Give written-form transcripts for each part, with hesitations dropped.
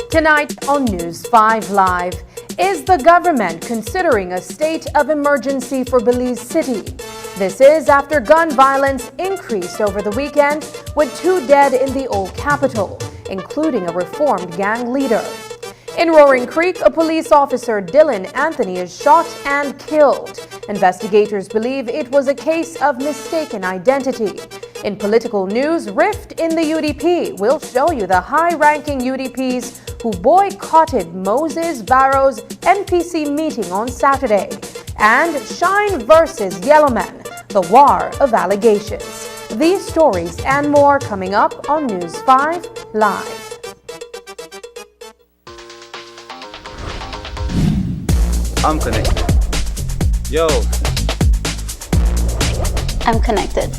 Tonight on News 5 Live, is the government considering a state of emergency for Belize City? This is after gun violence increased over the weekend with 2 dead in the old capital, including a reformed gang leader. In Roaring Creek, a police officer, Dylan Anthony, is shot and killed. Investigators believe it was a case of mistaken identity. In political news, rift in the UDP. We'll show you the high-ranking UDPs who boycotted Moses Barrow's NPC meeting on Saturday. And Shine versus Yellowman, the war of allegations. These stories and more coming up on News 5 Live. I'm connected. Yo. I'm connected.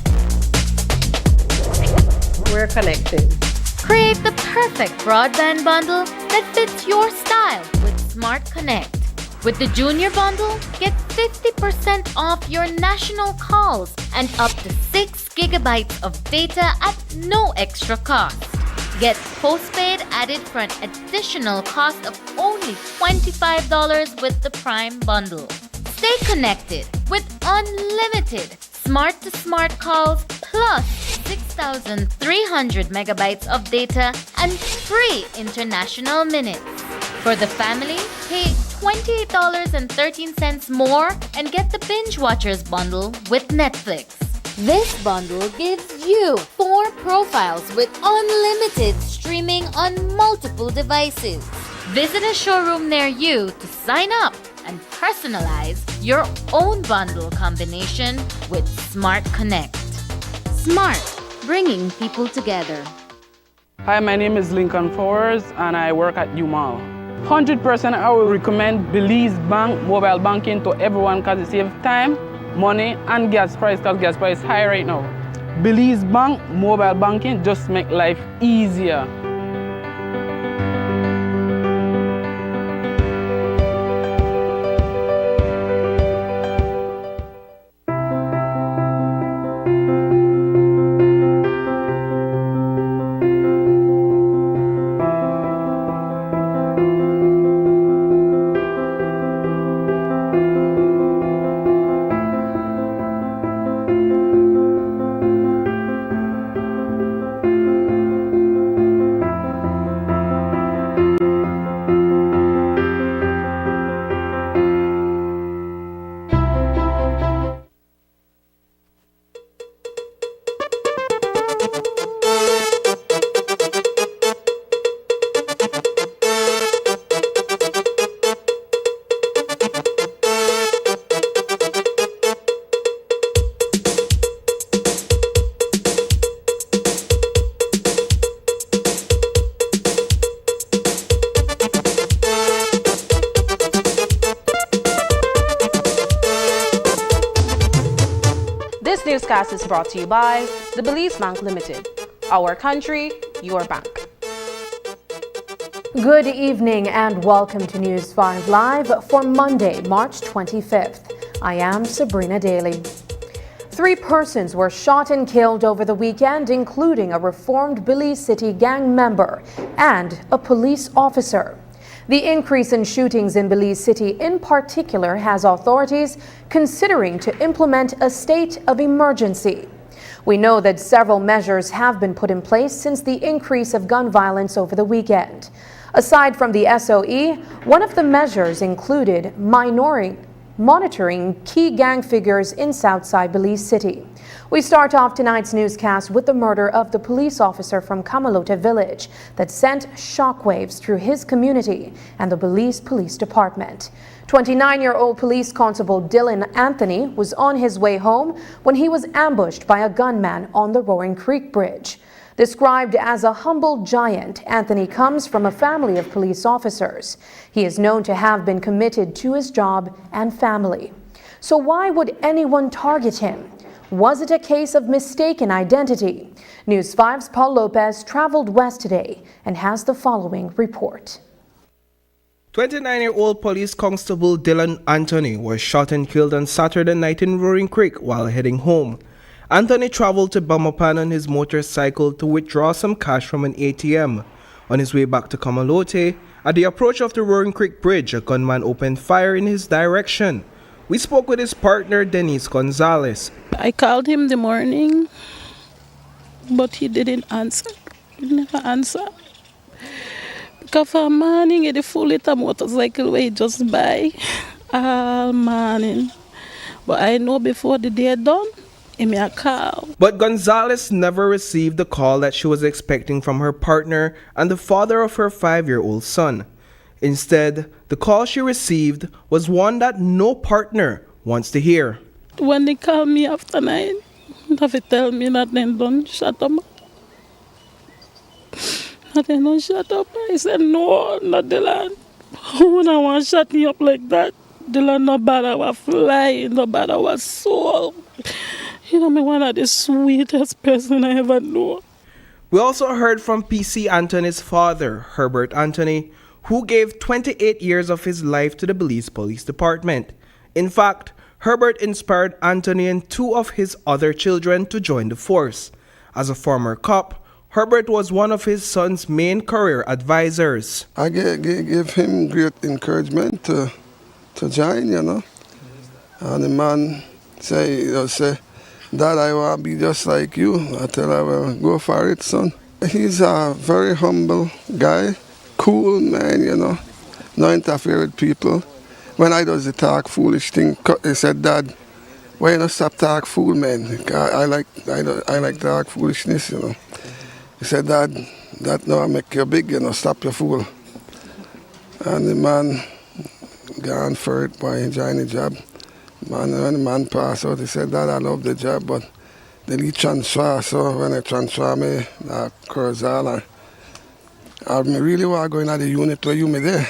We're connected. Create the perfect broadband bundle that fits your style with Smart Connect. With the Junior Bundle, get 50% off your national calls and up to 6 gigabytes of data at no extra cost. Get postpaid added for an additional cost of only $25 with the Prime Bundle. Stay connected with unlimited smart-to-smart calls plus 6,300 megabytes of data and free international minutes. For the family, pay $28.13 more and get the Binge Watchers bundle with Netflix. This bundle gives you 4 profiles with unlimited streaming on multiple devices. Visit a showroom near you to sign up and personalize your own bundle combination with Smart Connect. Smart, bringing people together. Hi, my name is Lincoln Fowers and I work at UMall. 100% I will recommend Belize Bank mobile banking to everyone because it saves time, money and gas price because gas price is high right now. Belize Bank mobile banking just make life easier. This newscast is brought to you by the Belize Bank Limited. Our country, your bank. Good evening and welcome to News 5 Live for Monday, March 25th. I am Sabrina Daly. 3 persons were shot and killed over the weekend, including a reformed Belize City gang member and a police officer. The increase in shootings in Belize City in particular has authorities considering to implement a state of emergency. We know that several measures have been put in place since the increase of gun violence over the weekend. Aside from the SOE, one of the measures included monitoring key gang figures in Southside Belize City. We start off tonight's newscast with the murder of the police officer from Kamalota village that sent shockwaves through his community and the Belize Police Department. 29-year-old police constable Dylan Anthony was on his way home when he was ambushed by a gunman on the Roaring Creek Bridge. Described as a humble giant, Anthony comes from a family of police officers. He is known to have been committed to his job and family. So why would anyone target him? Was it a case of mistaken identity? News 5's Paul Lopez traveled west today and has the following report. 29-year-old police constable Dylan Anthony was shot and killed on Saturday night in Roaring Creek while heading home. Anthony traveled to Bamapan on his motorcycle to withdraw some cash from an ATM. On his way back to Camalote, at the approach of the Roaring Creek Bridge, a gunman opened fire in his direction. We spoke with his partner, Denise Gonzalez. I called him the morning, but he didn't answer. He never answered. Because for morning, he full little motorcycle where he just buy all morning. But I know before the day done, he may call. But Gonzalez never received the call that she was expecting from her partner and the father of her 5-year-old son. Instead, the call she received was one that no partner wants to hear. When they call me after 9, they tell me that they don't shut up. That they don't shut up. I said, no, not Dylan. Who would I want to shut me up like that? Dylan, no bad our fly, no bad our soul. You know, me one of the sweetest person I ever know. We also heard from PC Anthony's father, Herbert Anthony, who gave 28 years of his life to the Belize Police Department. In fact, Herbert inspired Anthony and 2 of his other children to join the force. As a former cop, Herbert was one of his son's main career advisors. I give him great encouragement to join, you know. And the man say, Dad, I want to be just like you. I tell him, well, go for it, son. He's a very humble guy. Cool man, you know, no interfere with people. When I does the talk foolish thing, he said, Dad, why you not stop talk fool, man? I like talk foolishness, you know. He said, Dad, that now make you big, you know, stop your fool. And the man gone for it, boy, enjoying the job. Man, when the man passed out, he said, Dad, I love the job, but they need transfer. So when they transfer me, Corozal, I really want to go into the unit where you me there.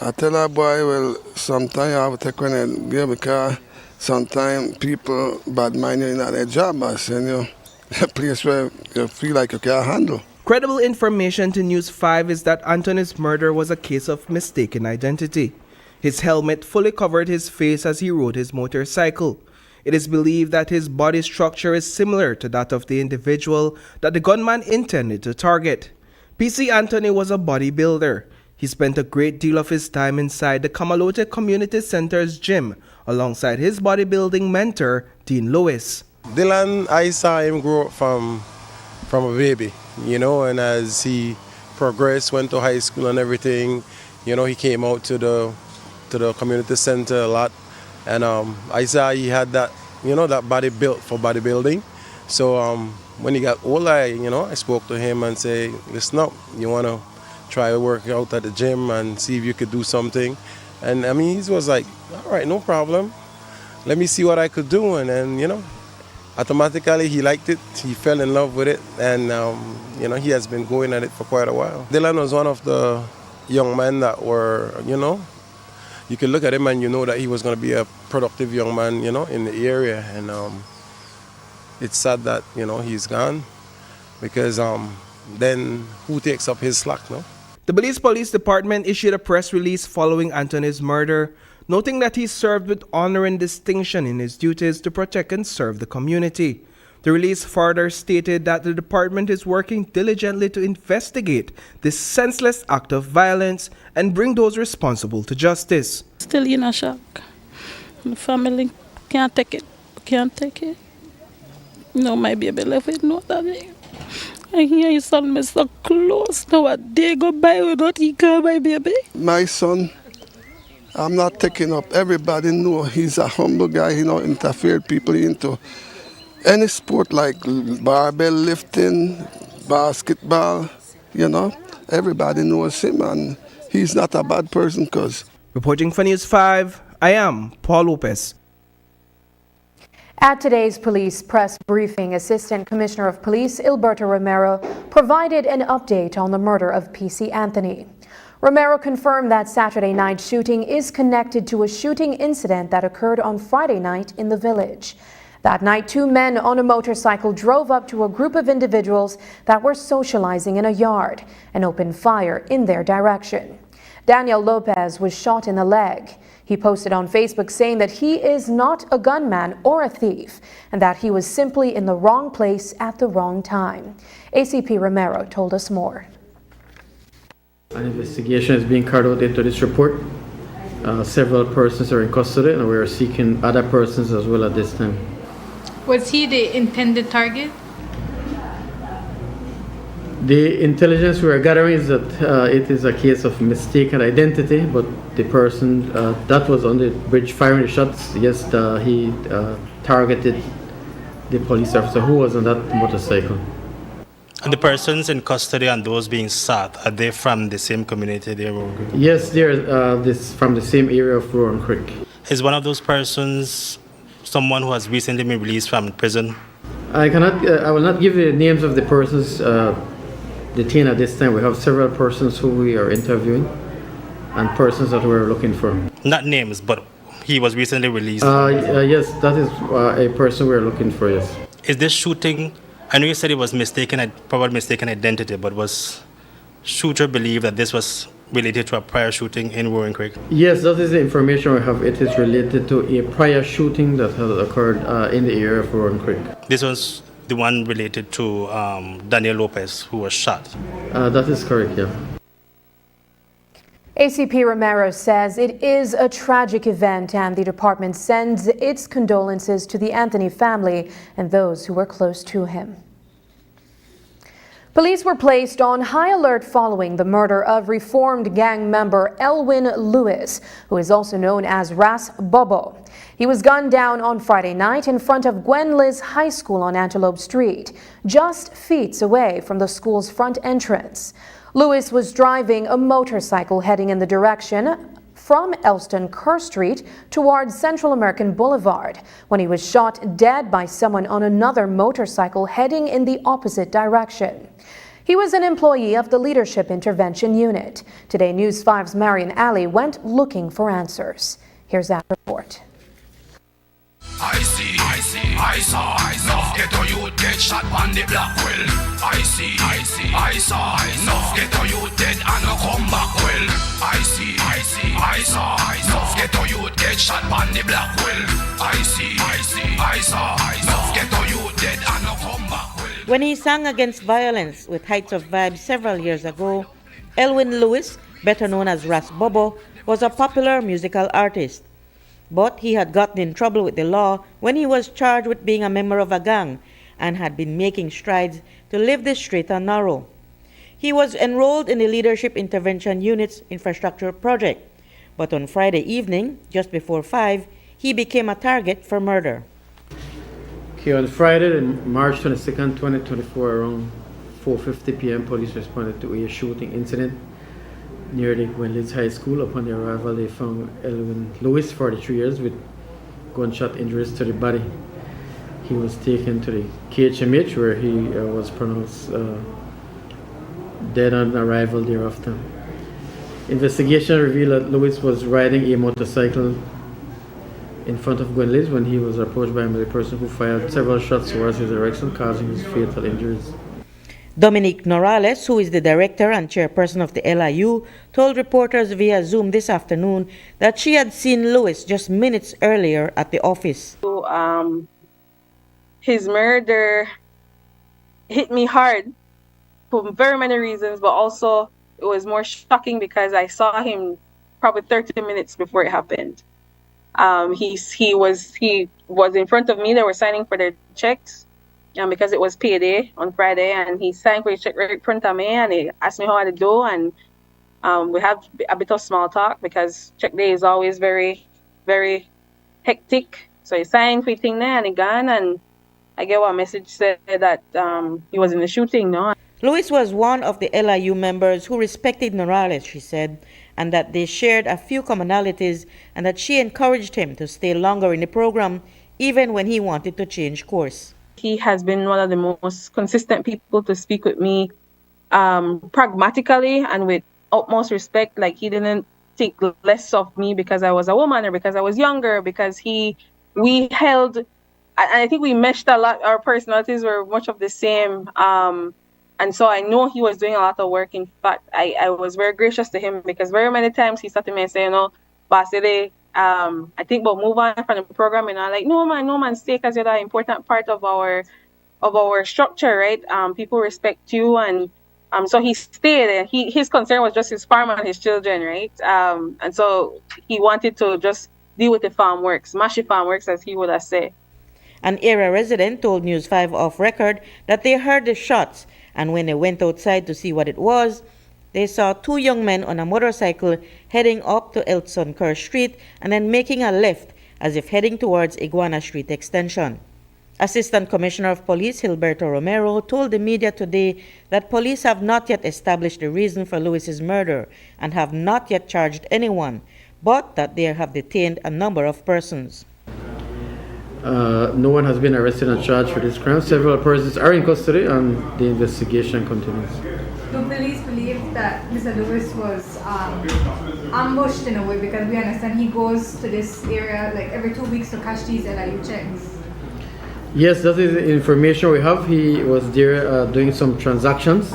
I tell her, boy, well, sometimes I have to take one and there because sometimes people bad mind you in their job, I send you a place where you feel like you can't handle. Credible information to News 5 is that Anthony's murder was a case of mistaken identity. His helmet fully covered his face as he rode his motorcycle. It is believed that his body structure is similar to that of the individual that the gunman intended to target. PC Anthony was a bodybuilder. He spent a great deal of his time inside the Camalote Community Center's gym alongside his bodybuilding mentor, Dean Lewis. Dylan, I saw him grow up from a baby, you know, and as he progressed, went to high school and everything, you know, he came out to the community center a lot. And I saw he had that, you know, that body built for bodybuilding. So when he got older, I spoke to him and say, listen up, you want to try to work out at the gym and see if you could do something. And I mean, he was like, all right, no problem. Let me see what I could do. And then, you know, automatically he liked it. He fell in love with it. And, you know, he has been going at it for quite a while. Dylan was one of the young men that were, you know, you could look at him and you know that he was going to be a productive young man, you know, in the area. And it's sad that, you know, he's gone because then who takes up his slack, no? The Belize Police Department issued a press release following Anthony's murder, noting that he served with honor and distinction in his duties to protect and serve the community. The release further stated that the department is working diligently to investigate this senseless act of violence and bring those responsible to justice. Still in a shock. The family can't take it. No, my baby left with no daddy. I hear his son me so close. Now a day go by without he call my baby. My son, I'm not taking up. Everybody know he's a humble guy. He don't interfere people into any sport like barbell lifting, basketball, you know. Everybody knows him and he's not a bad person cause. Reporting for News 5, I am Paul Lopez. At today's police press briefing, Assistant Commissioner of Police Ilberto Romero provided an update on the murder of PC Anthony. Romero confirmed that Saturday night shooting is connected to a shooting incident that occurred on Friday night in the village. That night, 2 men on a motorcycle drove up to a group of individuals that were socializing in a yard and opened fire in their direction. Daniel Lopez was shot in the leg. He posted on Facebook saying that he is not a gunman or a thief and that he was simply in the wrong place at the wrong time. ACP Romero told us more. An investigation is being carried out into this report. Several persons are in custody and we are seeking other persons as well at this time. Was he the intended target? The intelligence we are gathering is that it is a case of mistaken identity, but the person that was on the bridge firing the shots, yes, he targeted the police officer who was on that motorcycle. And the persons in custody and those being sought, are they from the same community they were? Yes, they are from the same area of Rowan Creek. Is one of those persons someone who has recently been released from prison? I will not give the names of the persons detained at this time. We have several persons who we are interviewing and persons that we're looking for. Not names, but he was recently released. Yes, that is a person we're looking for, yes. Is this shooting, I know you said it was probably mistaken identity, but was shooter believed that this was related to a prior shooting in Rowan Creek? Yes, that is the information we have. It is related to a prior shooting that has occurred in the area of Rowan Creek. This was the one related to Daniel Lopez, who was shot. That is correct, yeah. ACP Romero says it is a tragic event and the department sends its condolences to the Anthony family and those who were close to him. Police were placed on high alert following the murder of reformed gang member Elwin Lewis, who is also known as Ras Bobo. He was gunned down on Friday night in front of Gwen Liz High School on Antelope Street, just feet away from the school's front entrance. Lewis was driving a motorcycle heading in the direction from Elston Kerr Street towards Central American Boulevard when he was shot dead by someone on another motorcycle heading in the opposite direction. He was an employee of the Leadership Intervention Unit. Today, News 5's Marion Alley went looking for answers. Here's that report. I saw, enough ghetto youth get shot on the black well. I saw, enough ghetto youth dead and no come back well. I saw, enough ghetto youth get shot on the black well. I saw, enough ghetto youth dead and no come back well. When he sang against violence with Heights of Vibes several years ago, Elwin Lewis, better known as Ras Bobo, was a popular musical artist. But he had gotten in trouble with the law when he was charged with being a member of a gang and had been making strides to live the straight and narrow. He was enrolled in the Leadership Intervention Unit's infrastructure project, but on Friday evening, just before 5, he became a target for murder. Okay, on Friday, March 22nd, 2024, around 4:50 p.m., police responded to a shooting incident near the Gwen Liz High School. Upon their arrival, they found Elwin Lewis, 43 years, with gunshot injuries to the body. He was taken to the KHMH where he was pronounced dead on arrival thereafter. Investigation revealed that Lewis was riding a motorcycle in front of Gwen Liz when he was approached by a person who fired several shots towards his direction, causing his fatal injuries. Dominique Norales, who is the director and chairperson of the LIU, told reporters via Zoom this afternoon that she had seen Lewis just minutes earlier at the office. His murder hit me hard for very many reasons, but also it was more shocking because I saw him probably 30 minutes before it happened. He was in front of me. They were signing for their checks. Because it was payday on Friday, and he signed for his check right in front of me, and he asked me how I do, and we had a bit of small talk because check day is always very, very hectic. So he signed for the thing there, and he gone, and I get what message said that he was in the shooting, no? Lewis was one of the LIU members who respected Norales, she said, and that they shared a few commonalities, and that she encouraged him to stay longer in the program, even when he wanted to change course. He has been one of the most consistent people to speak with me pragmatically and with utmost respect. Like, he didn't think less of me because I was a woman or because I was younger, because we held, and I think we meshed a lot. Our personalities were much of the same. And so I know he was doing a lot of work. In fact, I was very gracious to him, because very many times he said to me and say, Boss, I think we'll move on from the program. And I'm like, no man, stay, because you're the important part of our structure, right? People respect you. And so he stayed, and his concern was just his farm and his children, right? And so he wanted to just deal with the farm works, mashy farm works, as he would have said. An area resident told News 5 off record that they heard the shots, and when they went outside to see what it was, they saw two young men on a motorcycle heading up to Elson Kerr Street and then making a left as if heading towards Iguana Street Extension. Assistant Commissioner of Police Gilberto Romero told the media today that police have not yet established the reason for Lewis's murder and have not yet charged anyone, but that they have detained a number of persons. No one has been arrested and charged for this crime. Several persons are in custody and the investigation continues. Do police believe that Mr. Lewis was ambushed in a way, because we understand he goes to this area like every 2 weeks to catch these LIU checks? Yes, that is the information we have. He was there doing some transactions,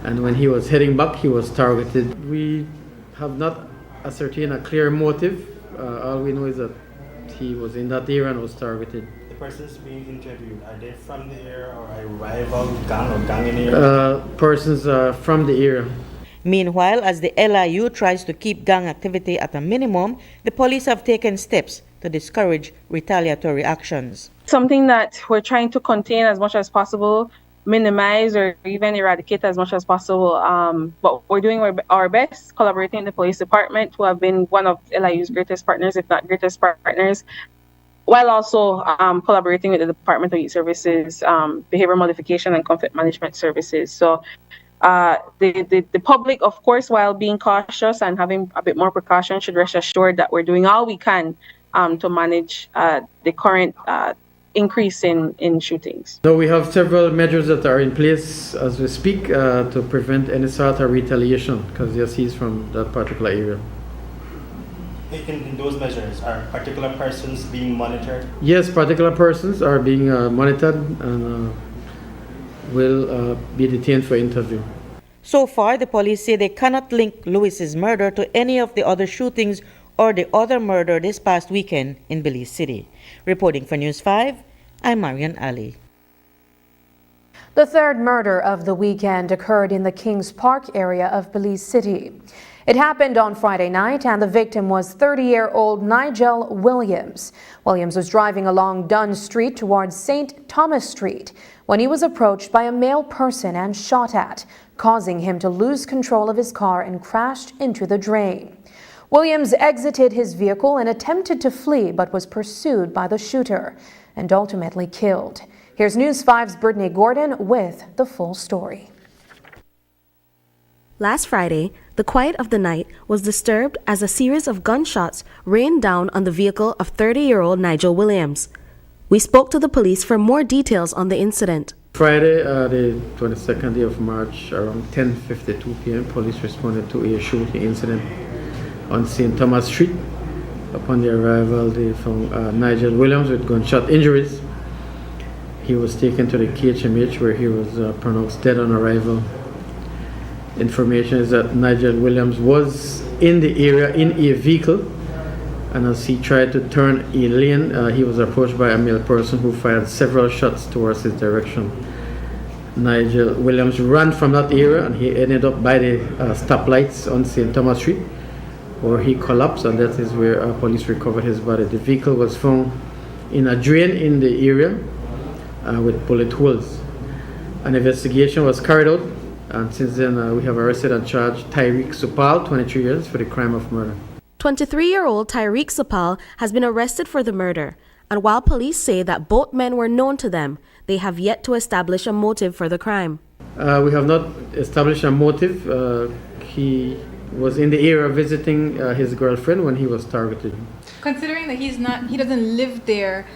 and when he was heading back, he was targeted. We have not ascertained a clear motive. All we know is that he was in that area and was targeted. The persons being interviewed, are they from the area or a rival gang or gang in the area? Persons from the area. Meanwhile, as the LIU tries to keep gang activity at a minimum, the police have taken steps to discourage retaliatory actions. Something that we're trying to contain as much as possible, minimize or even eradicate as much as possible. But we're doing our best, collaborating with the police department, who have been one of LIU's greatest partners, if not greatest partners, while also collaborating with the Department of Youth Services, Behavior Modification and Conflict Management Services. So the public, of course, while being cautious and having a bit more precaution, should rest assured that we're doing all we can to manage the current increase in shootings. So we have several measures that are in place as we speak to prevent any sort of retaliation, because yes, he's from that particular area. In those measures, are particular persons being monitored? Yes, particular persons are being monitored and will be detained for interview. So far, the police say they cannot link Lewis's murder to any of the other shootings or the other murder this past weekend in Belize City. Reporting for News 5, I'm Marian Ali. The third murder of the weekend occurred in the Kings Park area of Belize City. It happened on Friday night, and the victim was 30-year-old Nigel Williams. Williams was driving along Dunn Street towards St. Thomas Street when he was approached by a male person and shot at, causing him to lose control of his car and crashed into the drain. Williams exited his vehicle and attempted to flee, but was pursued by the shooter and ultimately killed. Here's News 5's Brittany Gordon with the full story. Last Friday, the quiet of the night was disturbed as a series of gunshots rained down on the vehicle of 30-year-old Nigel Williams. We spoke to the police for more details on the incident. Friday, the 22nd day of March, around 10:52 p.m., police responded to a shooting incident on St. Thomas Street. Upon the arrival, they found Nigel Williams with gunshot injuries. He was taken to the KHMH where he was pronounced dead on arrival. Information is that Nigel Williams was in the area in a vehicle, and as he tried to turn a lane, he was approached by a male person who fired several shots towards his direction. Nigel Williams ran from that area and he ended up by the stoplights on St. Thomas Street, where he collapsed, and that is where police recovered his body. The vehicle was found in a drain in the area with bullet holes. An investigation was carried out, and since then we have arrested and charged Tyreek Supal, 23 years, for the crime of murder. 23-year-old Tyreek Supal has been arrested for the murder, and while police say that both men were known to them, they have yet to establish a motive for the crime. We have not established a motive. He was in the area visiting his girlfriend when he was targeted. Considering that he doesn't live there,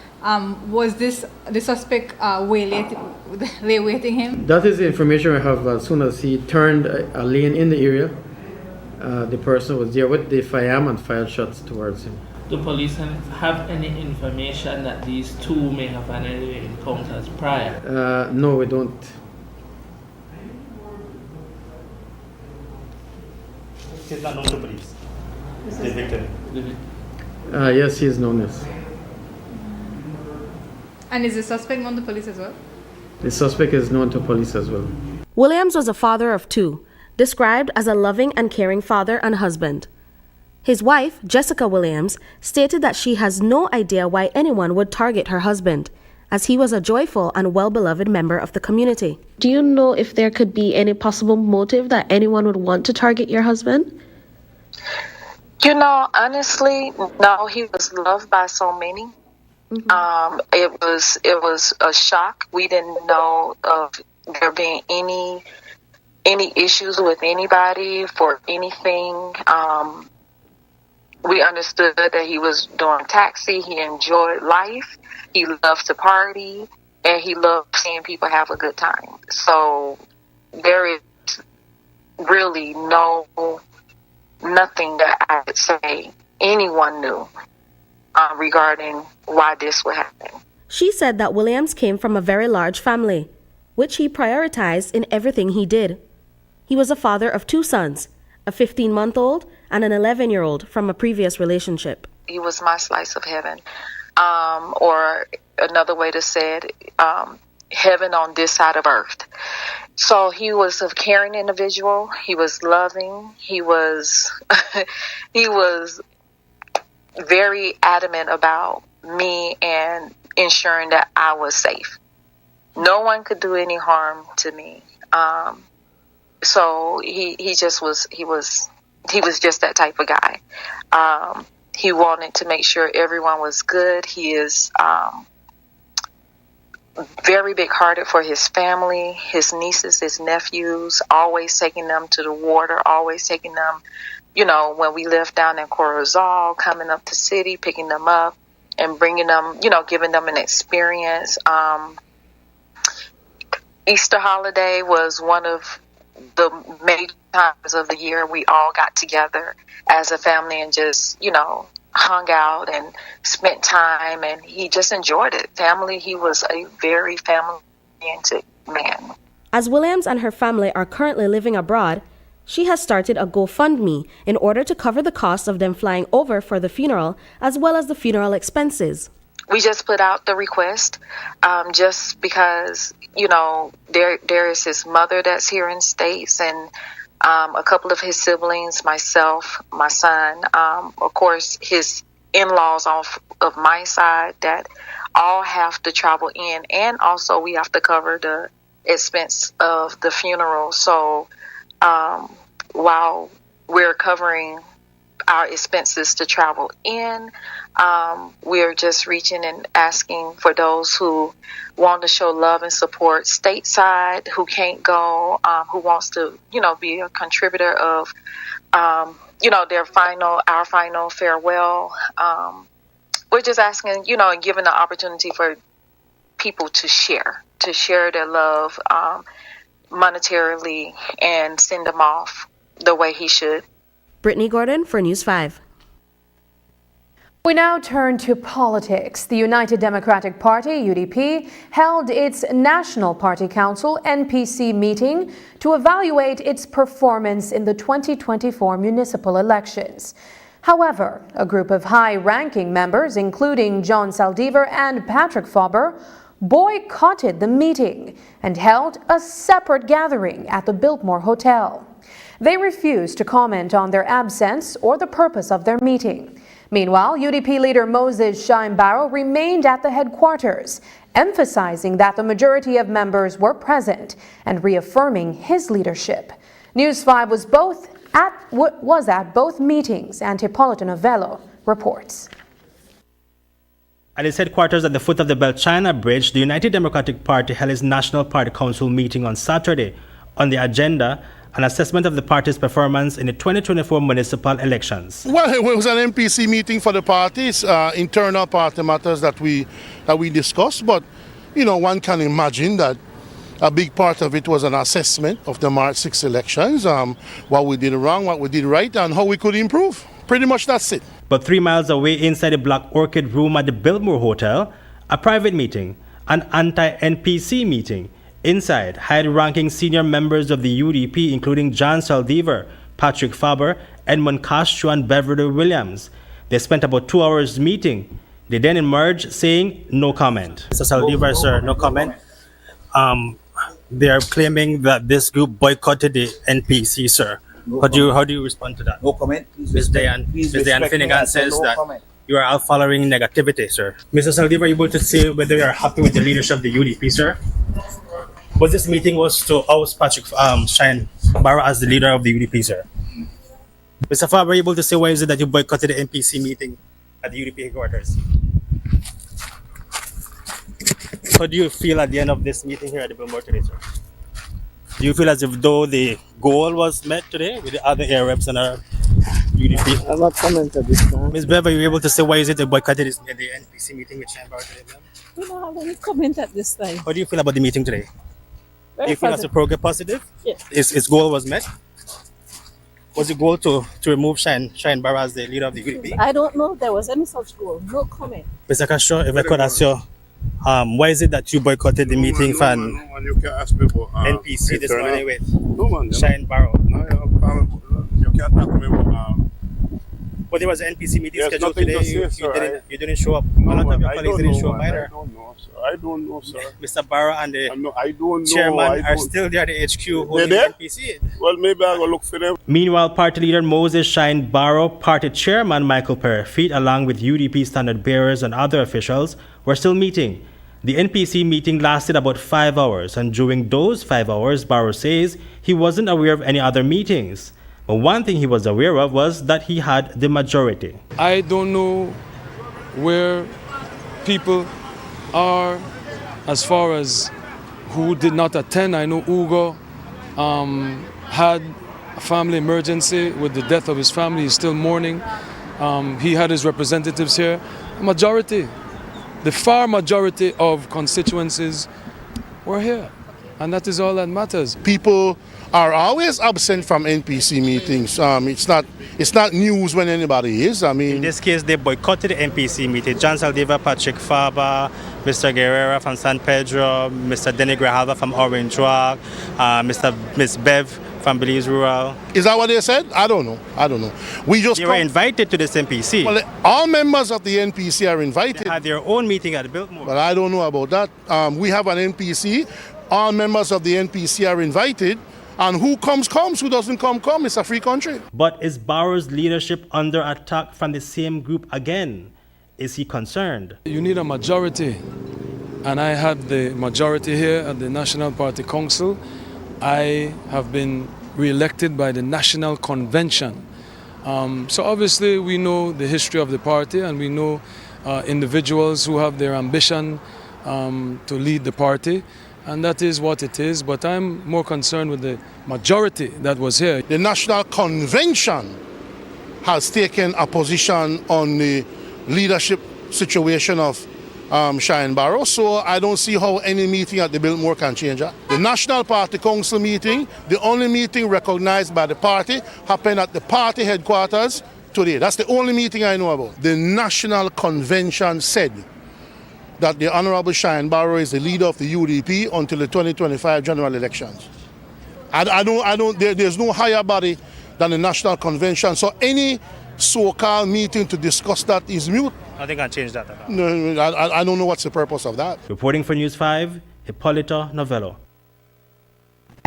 was this the suspect lay waiting him? That is the information I have. As soon as he turned a lane in the area, the person was there with the firearm and fired shots towards him. Do police have any information that these two may have had any encounters prior? No, we don't. He's not known to police. The victim. Yes, he is known as. And is the suspect known to police as well? The suspect is known to police as well. Williams was a father of two, described as a loving and caring father and husband. His wife, Jessica Williams, stated that she has no idea why anyone would target her husband, as he was a joyful and well-beloved member of the community. Do you know if there could be any possible motive that anyone would want to target your husband? You know, honestly, no, he was loved by so many. Mm-hmm. It was a shock. We didn't know of there being any issues with anybody for anything. We understood that he was doing taxi. He enjoyed life. He loved to party, and he loved seeing people have a good time. So there is really nothing that I could say anyone knew regarding why this would happen. She said that Williams came from a very large family, which he prioritized in everything he did. He was a father of two sons, a 15-month-old and an 11-year-old from a previous relationship. He was my slice of heaven, or another way to say it, heaven on this side of earth. So he was a caring individual. He was loving. He was he was very adamant about me and ensuring that I was safe. No one could do any harm to me. So he was just that type of guy. He wanted to make sure everyone was good. He is very big-hearted for his family, his nieces, his nephews, always taking them to the water, always taking them, when we lived down in Corozal, coming up to city, picking them up and bringing them, giving them an experience. Easter holiday was one of the major times of the year we all got together as a family and just, hung out and spent time, and he just enjoyed it. He was a very family-oriented man. As Williams and her family are currently living abroad, she has started a GoFundMe in order to cover the cost of them flying over for the funeral as well as the funeral expenses. We just put out the request just because, there is his mother that's here in States and a couple of his siblings, myself, my son, of course, his in-laws of my side that all have to travel in. And also we have to cover the expense of the funeral. So while we're covering our expenses to travel in, we're just reaching and asking for those who want to show love and support stateside, who can't go, who wants to, be a contributor of, our final farewell. We're just asking, and giving the opportunity for people to share their love monetarily and send them off the way he should. Brittany Gordon for News 5. We now turn to politics. The United Democratic Party, UDP, held its National Party Council, NPC, meeting to evaluate its performance in the 2024 municipal elections. However, a group of high-ranking members, including John Saldivar and Patrick Faber, boycotted the meeting and held a separate gathering at the Biltmore Hotel. They refused to comment on their absence or the purpose of their meeting. Meanwhile, UDP leader Moses Shine-Barrow remained at the headquarters, emphasizing that the majority of members were present and reaffirming his leadership. News 5 was at both meetings, and Hippolyta Novello reports. At its headquarters at the foot of the Belt-China Bridge, the United Democratic Party held its National Party Council meeting on Saturday. On the agenda, an assessment of the party's performance in the 2024 municipal elections. Well, it was an MPC meeting for the parties, internal party matters that we discussed, but one can imagine that a big part of it was an assessment of the March 6 elections, what we did wrong, what we did right, and how we could improve. Pretty much that's it. But 3 miles away inside the Black Orchid Room at the Biltmore Hotel, a private meeting, an anti-NPC meeting. Inside, high-ranking senior members of the UDP, including John Saldivar, Patrick Faber, Edmund Castro, and Beverly Williams. They spent about 2 hours meeting. They then emerged saying no comment. Mr. Saldivar, sir, no comment. They are claiming that this group boycotted the NPC, sir. No how do you respond to that? No comment. Ms. Diane Finnegan says that you are all following negativity, sir. Mr. Saldivar, are you able to say whether you are happy with the leadership of the UDP, sir? But this meeting was to oust Patrick Shine Barrow as the leader of the UDP, sir. Mr. Faber, are you able to say why is it that you boycotted the NPC meeting at the UDP headquarters? How do you feel at the end of this meeting here at the Biltmore today, sir? Do you feel as if though the goal was met today with the other air reps and our UDP? I'm not commented this time. Ms. Bev, are you able to say why is it they boycotted the NPC meeting with Shine Barrow today, ma'am? We don't have any comment at this time. How do you feel about the meeting today? Do you feel as a progress positive? Yes. Its goal was met? Was the goal to remove Shine Barrow as the leader of the UDP? I don't know if there was any such goal. No comment. Mr. Castro, if I could ask you, why is it that you boycotted the meeting from you can ask me about, NPC this morning with man, Shine Barrow? You can't talk to me about But there was an NPC meeting There's scheduled nothing today. to say, You didn't show up. No, A lot of your I colleagues don't didn't know, show up man. either. I don't know, sir. I don't know, sir. Mr. Barrow and the I don't know. chairman are still there at the HQ holding the there? NPC. Well, maybe I'll go look for them. Meanwhile, party leader Moses Shine Barrow, party chairman Michael Perrefeet, along with UDP standard bearers and other officials, were still meeting. The NPC meeting lasted about 5 hours, and during those 5 hours, Barrow says he wasn't aware of any other meetings. But one thing he was aware of was that he had the majority. I don't know where people are as far as who did not attend. I know Ugo had a family emergency with the death of his family. He's still mourning. He had his representatives here. Majority, the far majority of constituencies were here. And that is all that matters. People are always absent from NPC meetings. It's not news when anybody is. I mean, in this case, they boycotted the NPC meeting. John Saldivar, Patrick Faber, Mr. Guerrera from San Pedro, Mr. Denny Grijalva from Orange Rock, Miss Bev from Belize Rural. Is that what they said? I don't know. They were invited to this NPC. Well, all members of the NPC are invited. They had their own meeting at Biltmore. But I don't know about that. We have an NPC. All members of the NPC are invited. And who comes, who doesn't come. It's a free country. But is Barrow's leadership under attack from the same group again? Is he concerned? You need a majority. And I had the majority here at the National Party Council. I have been re-elected by the National Convention. So obviously we know the history of the party and we know individuals who have their ambition to lead the party. And that is what it is, but I'm more concerned with the majority that was here. The National Convention has taken a position on the leadership situation of Shine Barrow, so I don't see how any meeting at the Biltmore can change that. The National Party Council meeting, the only meeting recognized by the party, happened at the party headquarters today. That's the only meeting I know about. The National Convention said that the Honorable Shine Barrow is the leader of the UDP until the 2025 general elections. There's no higher body than the National Convention, so any so-called meeting to discuss that is mute. Nothing can change that at all. No, I don't know what's the purpose of that. Reporting for News 5, Hipólito Novello.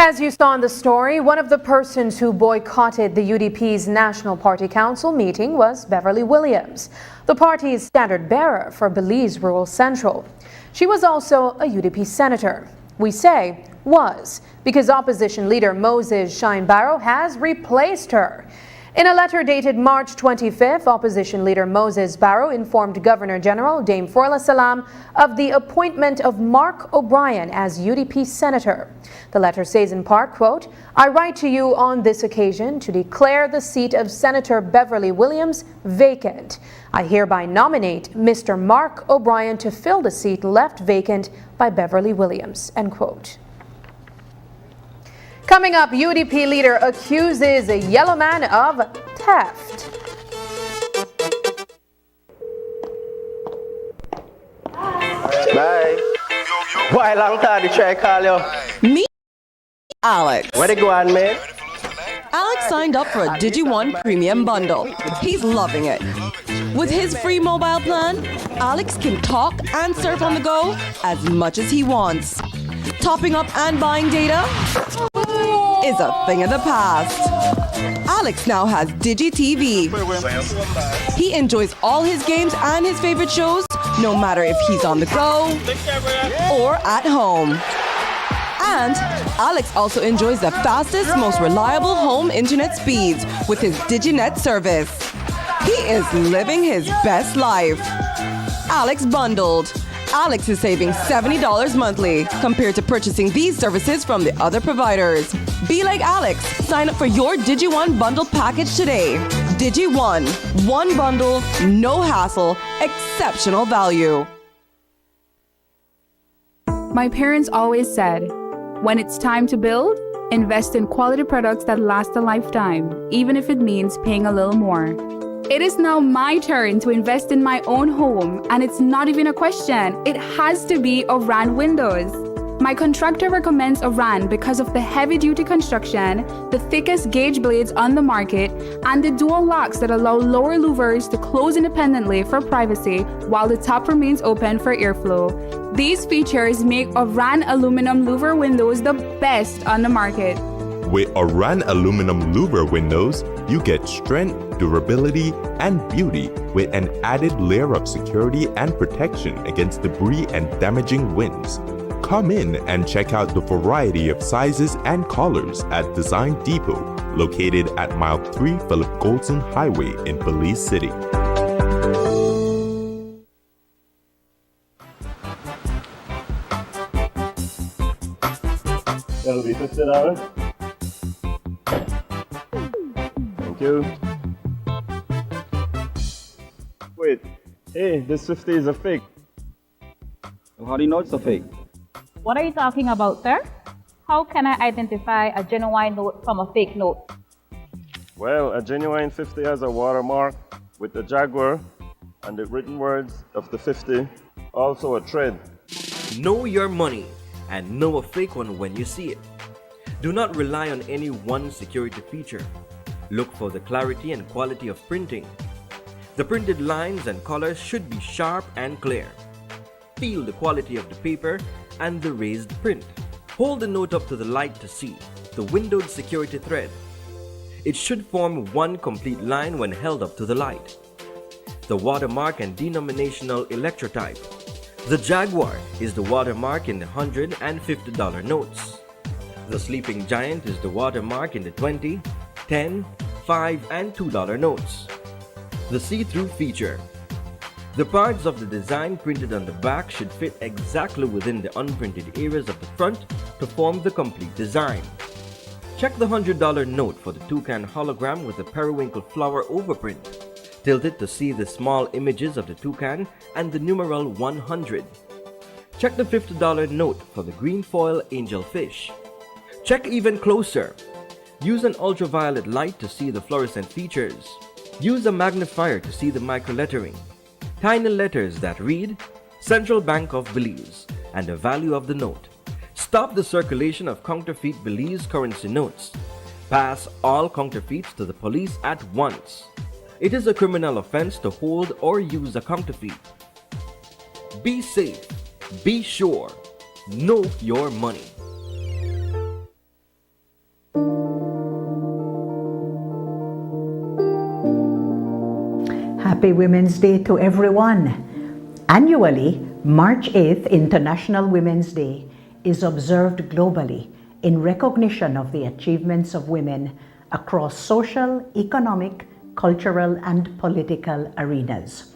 As you saw in the story, one of the persons who boycotted the UDP's National Party Council meeting was Beverly Williams, the party's standard bearer for Belize Rural Central. She was also a UDP senator. We say was because opposition leader Moses Shine Barrow has replaced her. In a letter dated March 25th, opposition leader Moses Barrow informed Governor General Dame Forla Salam of the appointment of Mark O'Brien as UDP senator. The letter says in part, quote, "I write to you on this occasion to declare the seat of Senator Beverly Williams vacant. I hereby nominate Mr. Mark O'Brien to fill the seat left vacant by Beverly Williams," end quote. Coming up, UDP leader accuses a yellow man of theft. Bye. Why long time to try call you? Me, Alex. Where they go on, man? Alex signed up for a Digi1 premium bundle. He's loving it. With his free mobile plan, Alex can talk and surf on the go as much as he wants. Topping up and buying data is a thing of the past. Alex now has Digi TV. He enjoys all his games and his favorite shows, no matter if he's on the go or at home. And Alex also enjoys the fastest, most reliable home internet speeds with his DigiNet service. He is living his best life. Alex bundled. Alex is saving $70 monthly compared to purchasing these services from the other providers. Be like Alex. Sign up for your Digi1 bundle package today. Digi1. One bundle, no hassle, exceptional value. My parents always said, when it's time to build, invest in quality products that last a lifetime, even if it means paying a little more. It is now my turn to invest in my own home, and it's not even a question. It has to be Oran Windows. My contractor recommends Oran because of the heavy-duty construction, the thickest gauge blades on the market, and the dual locks that allow lower louvers to close independently for privacy while the top remains open for airflow. These features make Oran aluminum louver windows the best on the market. With Oran aluminum louver windows, you get strength, durability, and beauty with an added layer of security and protection against debris and damaging winds. Come in and check out the variety of sizes and colors at Design Depot, located at Mile 3 Philip Goldson Highway in Belize City. That'll be $50. Thank you. Wait, hey, this 50 is a fake. How do you know it's a fake? What are you talking about, sir? How can I identify a genuine note from a fake note? Well, a genuine 50 has a watermark with the Jaguar and the written words of the 50, also a thread. Know your money and know a fake one when you see it. Do not rely on any one security feature. Look for the clarity and quality of printing. The printed lines and colors should be sharp and clear. Feel the quality of the paper and the raised print. Hold the note up to the light to see the windowed security thread. It should form one complete line when held up to the light. The watermark and denominational electrotype. The Jaguar is the watermark in the $100 and $50 notes. The Sleeping Giant is the watermark in the $20, $10, $5, and $2 notes. The see-through feature. The parts of the design printed on the back should fit exactly within the unprinted areas of the front to form the complete design. Check the $100 note for the toucan hologram with the periwinkle flower overprint. Tilt it to see the small images of the toucan and the numeral 100. Check the $50 note for the green foil angelfish. Check even closer. Use an ultraviolet light to see the fluorescent features. Use a magnifier to see the microlettering. Tiny letters that read Central Bank of Belize and the value of the note. Stop the circulation of counterfeit Belize currency notes. Pass all counterfeits to the police at once. It is a criminal offense to hold or use a counterfeit. Be safe. Be sure. Know your money. Happy Women's Day to everyone. Annually, March 8th, International Women's Day, is observed globally in recognition of the achievements of women across social, economic, cultural, and political arenas.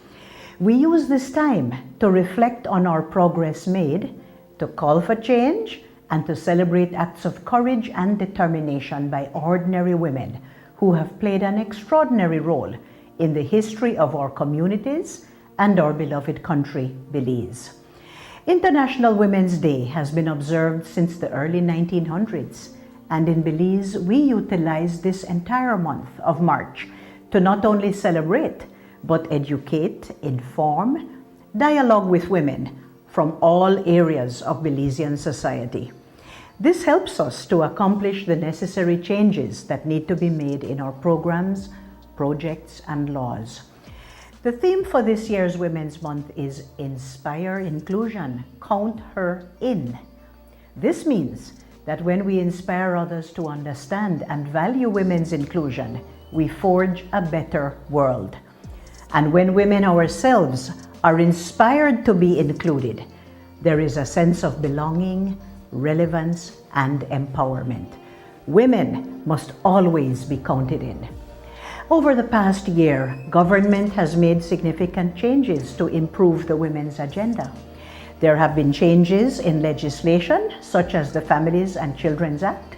We use this time to reflect on our progress made, to call for change, and to celebrate acts of courage and determination by ordinary women who have played an extraordinary role in the history of our communities and our beloved country, Belize. International Women's Day has been observed since the early 1900s, and in Belize we utilize this entire month of March to not only celebrate, but educate, inform, dialogue with women from all areas of Belizean society. This helps us to accomplish the necessary changes that need to be made in our programs, projects, and laws. The theme for this year's Women's Month is Inspire Inclusion, Count Her In. This means that when we inspire others to understand and value women's inclusion, we forge a better world. And when women ourselves are inspired to be included, there is a sense of belonging, relevance, and empowerment. Women must always be counted in. Over the past year, government has made significant changes to improve the women's agenda. There have been changes in legislation, such as the Families and Children's Act,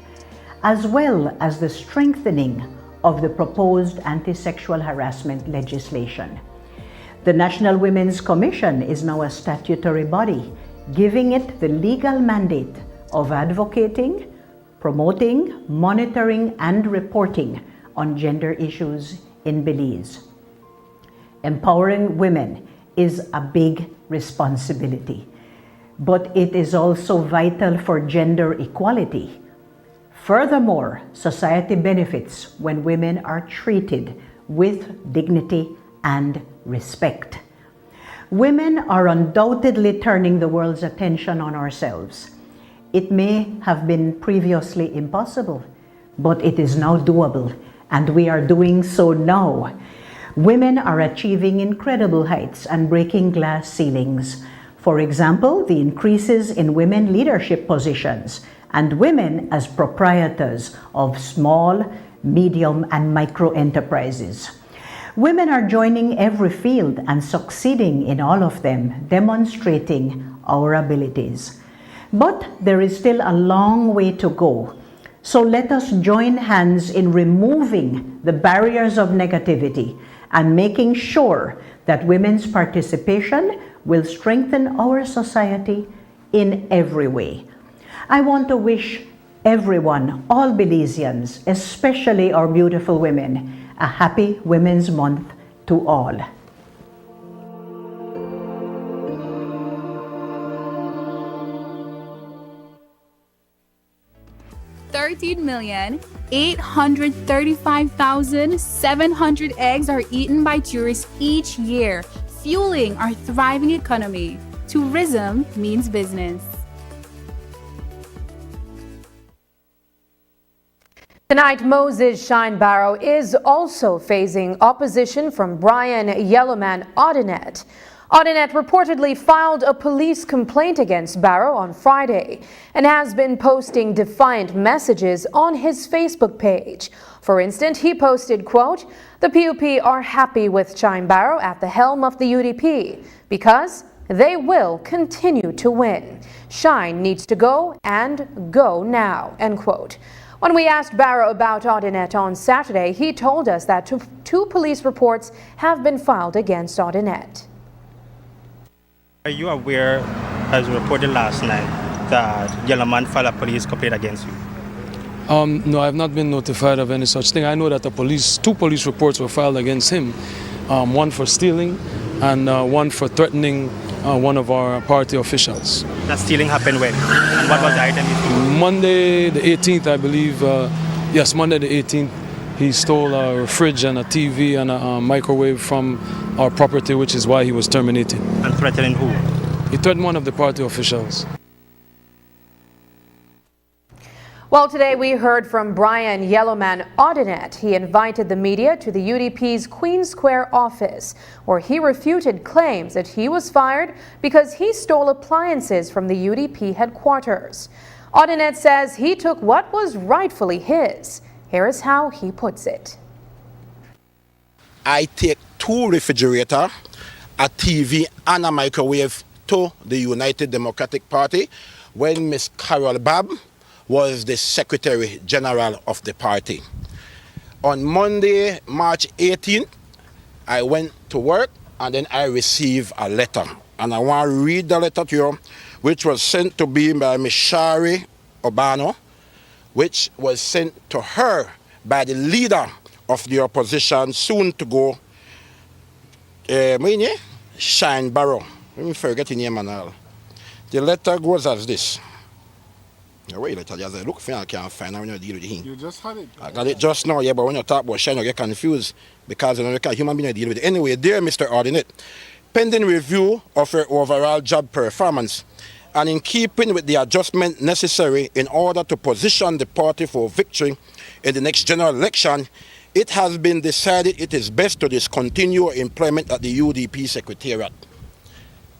as well as the strengthening of the proposed anti-sexual harassment legislation. The National Women's Commission is now a statutory body, giving it the legal mandate of advocating, promoting, monitoring, and reporting on gender issues in Belize. Empowering women is a big responsibility, but it is also vital for gender equality. Furthermore, society benefits when women are treated with dignity and respect. Women are undoubtedly turning the world's attention on ourselves. It may have been previously impossible, but it is now doable, and we are doing so now. Women are achieving incredible heights and breaking glass ceilings. For example, the increases in women leadership positions and women as proprietors of small, medium, and micro enterprises. Women are joining every field and succeeding in all of them, demonstrating our abilities. But there is still a long way to go. So let us join hands in removing the barriers of negativity and making sure that women's participation will strengthen our society in every way. I want to wish everyone, all Belizeans, especially our beautiful women, a happy Women's Month to all. $13,835,700 eggs are eaten by tourists each year, fueling our thriving economy. Tourism means business. Tonight, Moses Shine Barrow is also facing opposition from Brian Yellowman Audinet. Audinet reportedly filed a police complaint against Barrow on Friday and has been posting defiant messages on his Facebook page. For instance, he posted, quote, "The PUP are happy with Shine Barrow at the helm of the UDP because they will continue to win. Shine needs to go and go now," end quote. When we asked Barrow about Audinet on Saturday, he told us that two police reports have been filed against Audinet. Are you aware, as reported last night, that Yellowman filed a police complaint against you? No, I have not been notified of any such thing. I know that two police reports were filed against him, one for stealing and one for threatening one of our party officials. That stealing happened when? And what was the item you stole? Monday the 18th, I believe. Yes, Monday the 18th. He stole a fridge and a TV and a microwave from our property, which is why he was terminated. And threatening who? He threatened one of the party officials. Well, today we heard from Brian Yellowman Audinet. He invited the media to the UDP's Queen Square office, where he refuted claims that he was fired because he stole appliances from the UDP headquarters. Audinet says he took what was rightfully his Here is how he puts it. I take 2 refrigerators, a TV and a microwave to the United Democratic Party when Miss Carol Babb was the Secretary General of the party. On Monday, March 18th, I went to work and then I received a letter. And I want to read the letter to you, which was sent to me by Ms. Shari Obano, which was sent to her by the leader of the opposition, soon to go, Shine Barrow. Let me forget the name and all. The letter goes as this. Wait, letter, I look for I can't find out when you deal with him. You just had it. I got it just now, yeah, but when you talk about Shine, you get confused because you can't human being deal with it. Anyway, dear Mr. Ordinate, pending review of your overall job performance, and in keeping with the adjustment necessary in order to position the party for victory in the next general election, it has been decided it is best to discontinue employment at the UDP Secretariat.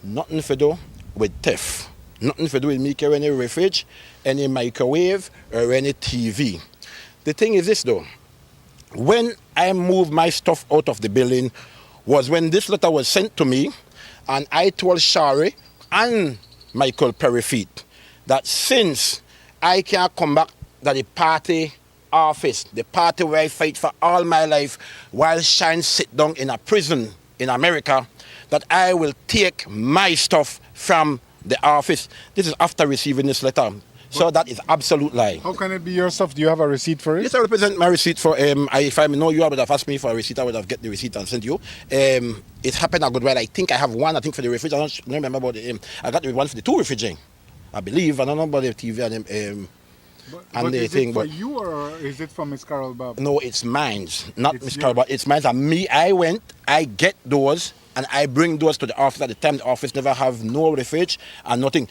Nothing to do with theft. Nothing to do with me carrying any fridge, any microwave, or any TV. The thing is this though, when I moved my stuff out of the building was when this letter was sent to me, and I told Shari and Michael Perryfeet that since I can't come back to the party office, the party where I fight for all my life, while Shine sit down in a prison in America, that I will take my stuff from the office. This is after receiving this letter. So that is absolute lie. How can it be your stuff? Do you have a receipt for it? Yes, I represent my receipt for, if I know you would have asked me for a receipt, I would have get the receipt and sent you. It happened a good while. I think I have one, I think for the refrigerator, I don't remember about the, I got the one for the 2 refrigerators, I believe. I don't know about the TV and But the is thing. it for But you or is it for Miss Carol Babb? no, it's mine, not Miss Carol Babb. It's mine. And me, I went, I get those, and I bring those to the office. At the time, the office never have no refrigerator and nothing.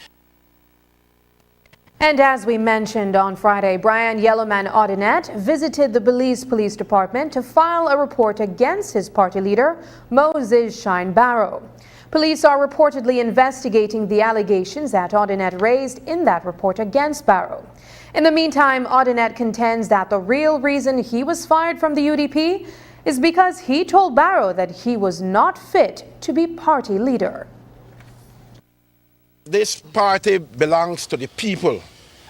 And as we mentioned on Friday, Brian Yellowman Audinette visited the Belize Police Department to file a report against his party leader, Moses Shine Barrow. Police are reportedly investigating the allegations that Audinette raised in that report against Barrow. In the meantime, Audinette contends that the real reason he was fired from the UDP is because he told Barrow that he was not fit to be party leader. This party belongs to the people,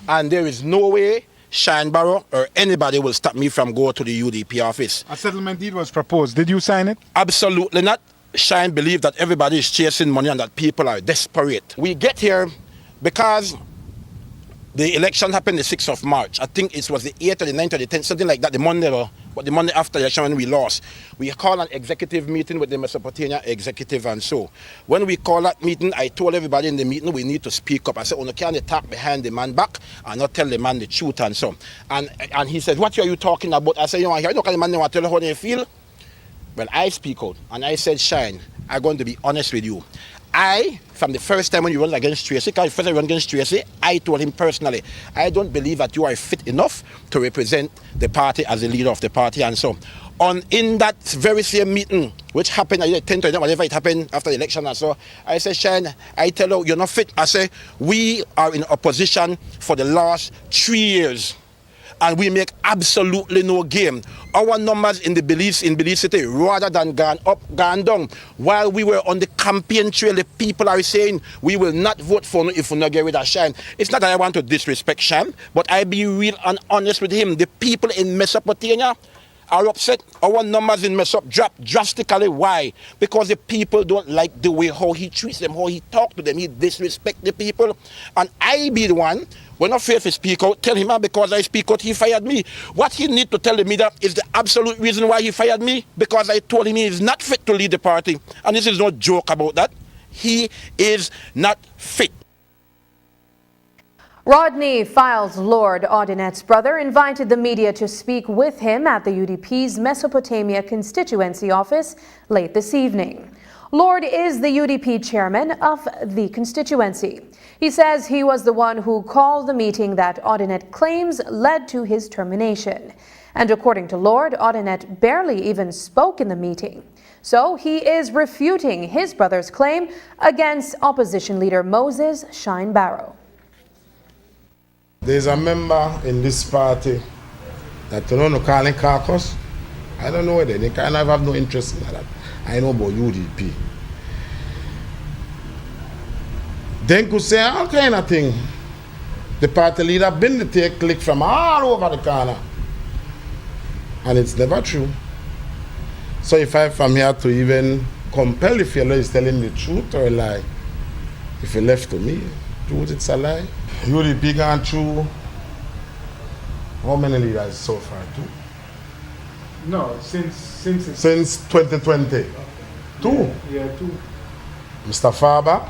and there is no way Shine Barrow or anybody will stop me from going to the UDP office. A settlement deed was proposed. Did you sign it? Absolutely not. Shine believes that everybody is chasing money and that people are desperate. We get here because the election happened the 6th of March. I think it was the 8th or the 9th or the 10th, something like that, the Monday after the election when we lost. We called an executive meeting with the Mesopotamia executive, and so when we called that meeting, I told everybody in the meeting we need to speak up. I said, oh, no, can't talk behind the man back and not tell the man the truth and so. And he said, what are you talking about? I said, you know, I don't the man want to tell you how they feel. Well, I speak out, and I said, Shine, I'm going to be honest with you. From the first time when you run against Tracy, because first I run against Tracy, I told him personally, I don't believe that you are fit enough to represent the party as the leader of the party and so. In that very same meeting, which happened at the 10th or whatever it happened after the election and so, I said, Shine, I tell you, you're not fit. I say, we are in opposition for the last 3 years. And we make absolutely no game. Our numbers in Belize City, rather than gone up, gone down. While we were on the campaign trail, the people are saying we will not vote for if we not get rid of Shine. It's not that I want to disrespect Shine, but I be real and honest with him. The people in Mesopotamia are upset. Our numbers in Mesop dropped drastically. Why? Because the people don't like the way how he treats them, how he talks to them. He disrespects the people. And I be the one, when I fail to speak out, tell him, because I speak out, he fired me. What he need to tell the media is the absolute reason why he fired me, because I told him he is not fit to lead the party. And this is no joke about that. He is not fit. Rodney Files Lord, Audinette's brother, invited the media to speak with him at the UDP's Mesopotamia constituency office late this evening. Lord is the UDP chairman of the constituency. He says he was the one who called the meeting that Audinette claims led to his termination. And according to Lord, Audinette barely even spoke in the meeting. So he is refuting his brother's claim against opposition leader Moses Shine Barrow. There's a member in this party That you know calling caucus, I don't know it. They kind of have no interest in that. I know about UDP. Then could say all kind of thing. The party leader been to take click from all over the corner. And it's never true. So if I'm from here to even compel the fellow is telling the truth or a lie, if he left to me, truth it's a lie. UDP gone through how many leaders so far? Two? No, since 2020. Two? Yeah, two. Mr. Faber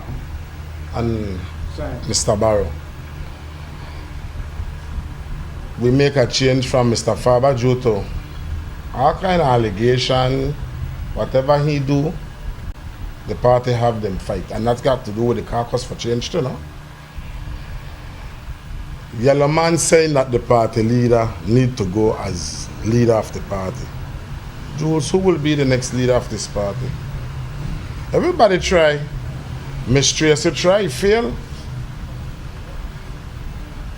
and Mr. Barrow. We make a change from Mr. Faber due to all kind of allegation, whatever he do, the party have them fight. And that's got to do with the caucus for change too, no? Yellow man saying that the party leader need to go as leader of the party. Jules, who will be the next leader of this party? Everybody try. Miss Tracy try, fail.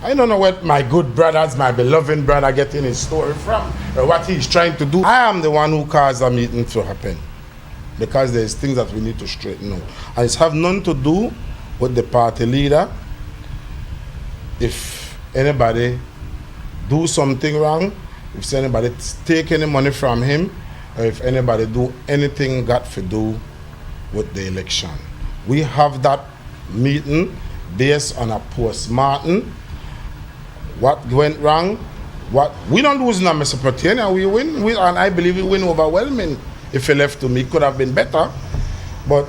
I don't know what my good brothers, my beloved brother getting his story from, or what he's trying to do. I am the one who caused the meeting to happen. Because there's things that we need to straighten out. And it's have nothing to do with the party leader. If anybody do something wrong, if anybody take any money from him, or if anybody do anything got to do with the election. We have that meeting based on a post-mortem. What went wrong? What we don't lose in Mesopotamia, we win. And I believe we win overwhelming. If he left to me, it could have been better. But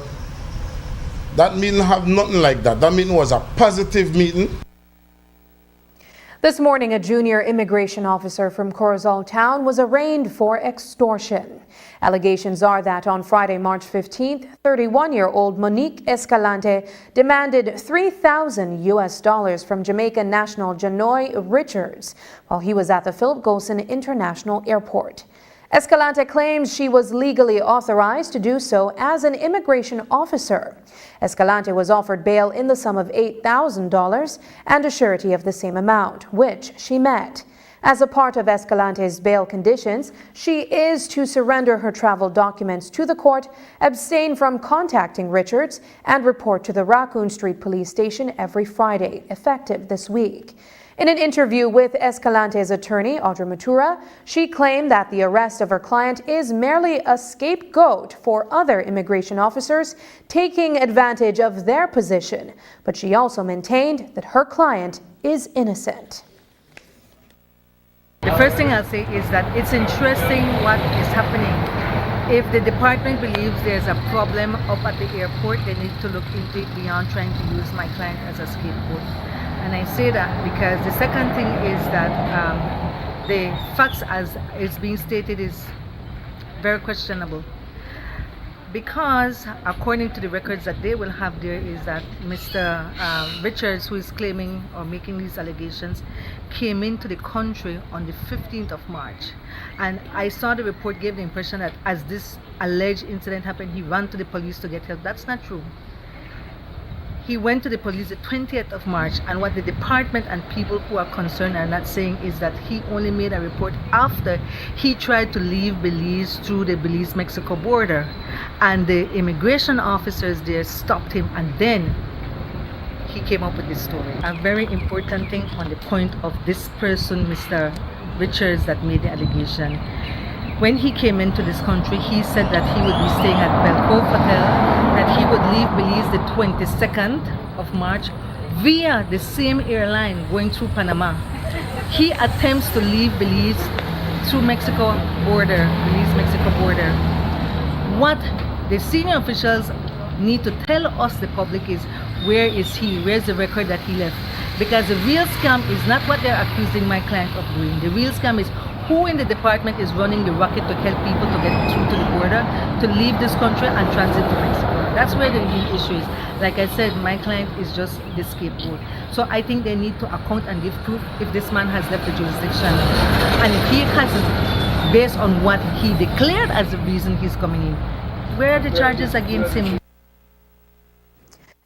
that meeting have nothing like that. That meeting was a positive meeting. This morning, a junior immigration officer from Corozal town was arraigned for extortion. Allegations are that on Friday, March 15th, 31-year-old Monique Escalante demanded $3,000 from Jamaican national Janoy Richards while he was at the Philip Golson International Airport. Escalante claims she was legally authorized to do so as an immigration officer. Escalante was offered bail in the sum of $8,000 and a surety of the same amount, which she met. As a part of Escalante's bail conditions, she is to surrender her travel documents to the court, abstain from contacting Richards, and report to the Raccoon Street Police Station every Friday, effective this week. In an interview with Escalante's attorney, Audrey Matura, she claimed that the arrest of her client is merely a scapegoat for other immigration officers taking advantage of their position. But she also maintained that her client is innocent. The first thing I'll say is that it's interesting what is happening. If the department believes there's a problem up at the airport, they need to look into it beyond trying to use my client as a scapegoat. And I say that because the second thing is that the facts as it's being stated is very questionable. Because according to the records that they will have there is that Mr. Richards, who is claiming or making these allegations, came into the country on the 15th of March. And I saw the report gave the impression that as this alleged incident happened, he ran to the police to get help. That's not true. He went to the police the 20th of March, and what the department and people who are concerned are not saying is that he only made a report after he tried to leave Belize through the Belize-Mexico border, and the immigration officers there stopped him, and then he came up with this story. A very important thing on the point of this person, Mr. Richards, that made the allegation. When he came into this country, he said that he would be staying at Belcove Hotel, that he would leave Belize the 22nd of March via the same airline going through Panama. He attempts to leave Belize through Mexico border, Belize-Mexico border. What the senior officials need to tell us, the public, is where is he? Where's the record that he left? Because the real scam is not what they're accusing my client of doing. The real scam is who in the department is running the racket to help people to get through to the border, to leave this country and transit to Mexico. That's where the real issue is. Like I said, my client is just the scapegoat. So I think they need to account and give proof if this man has left the jurisdiction. And if he hasn't, based on what he declared as the reason he's coming in, where are the charges against him?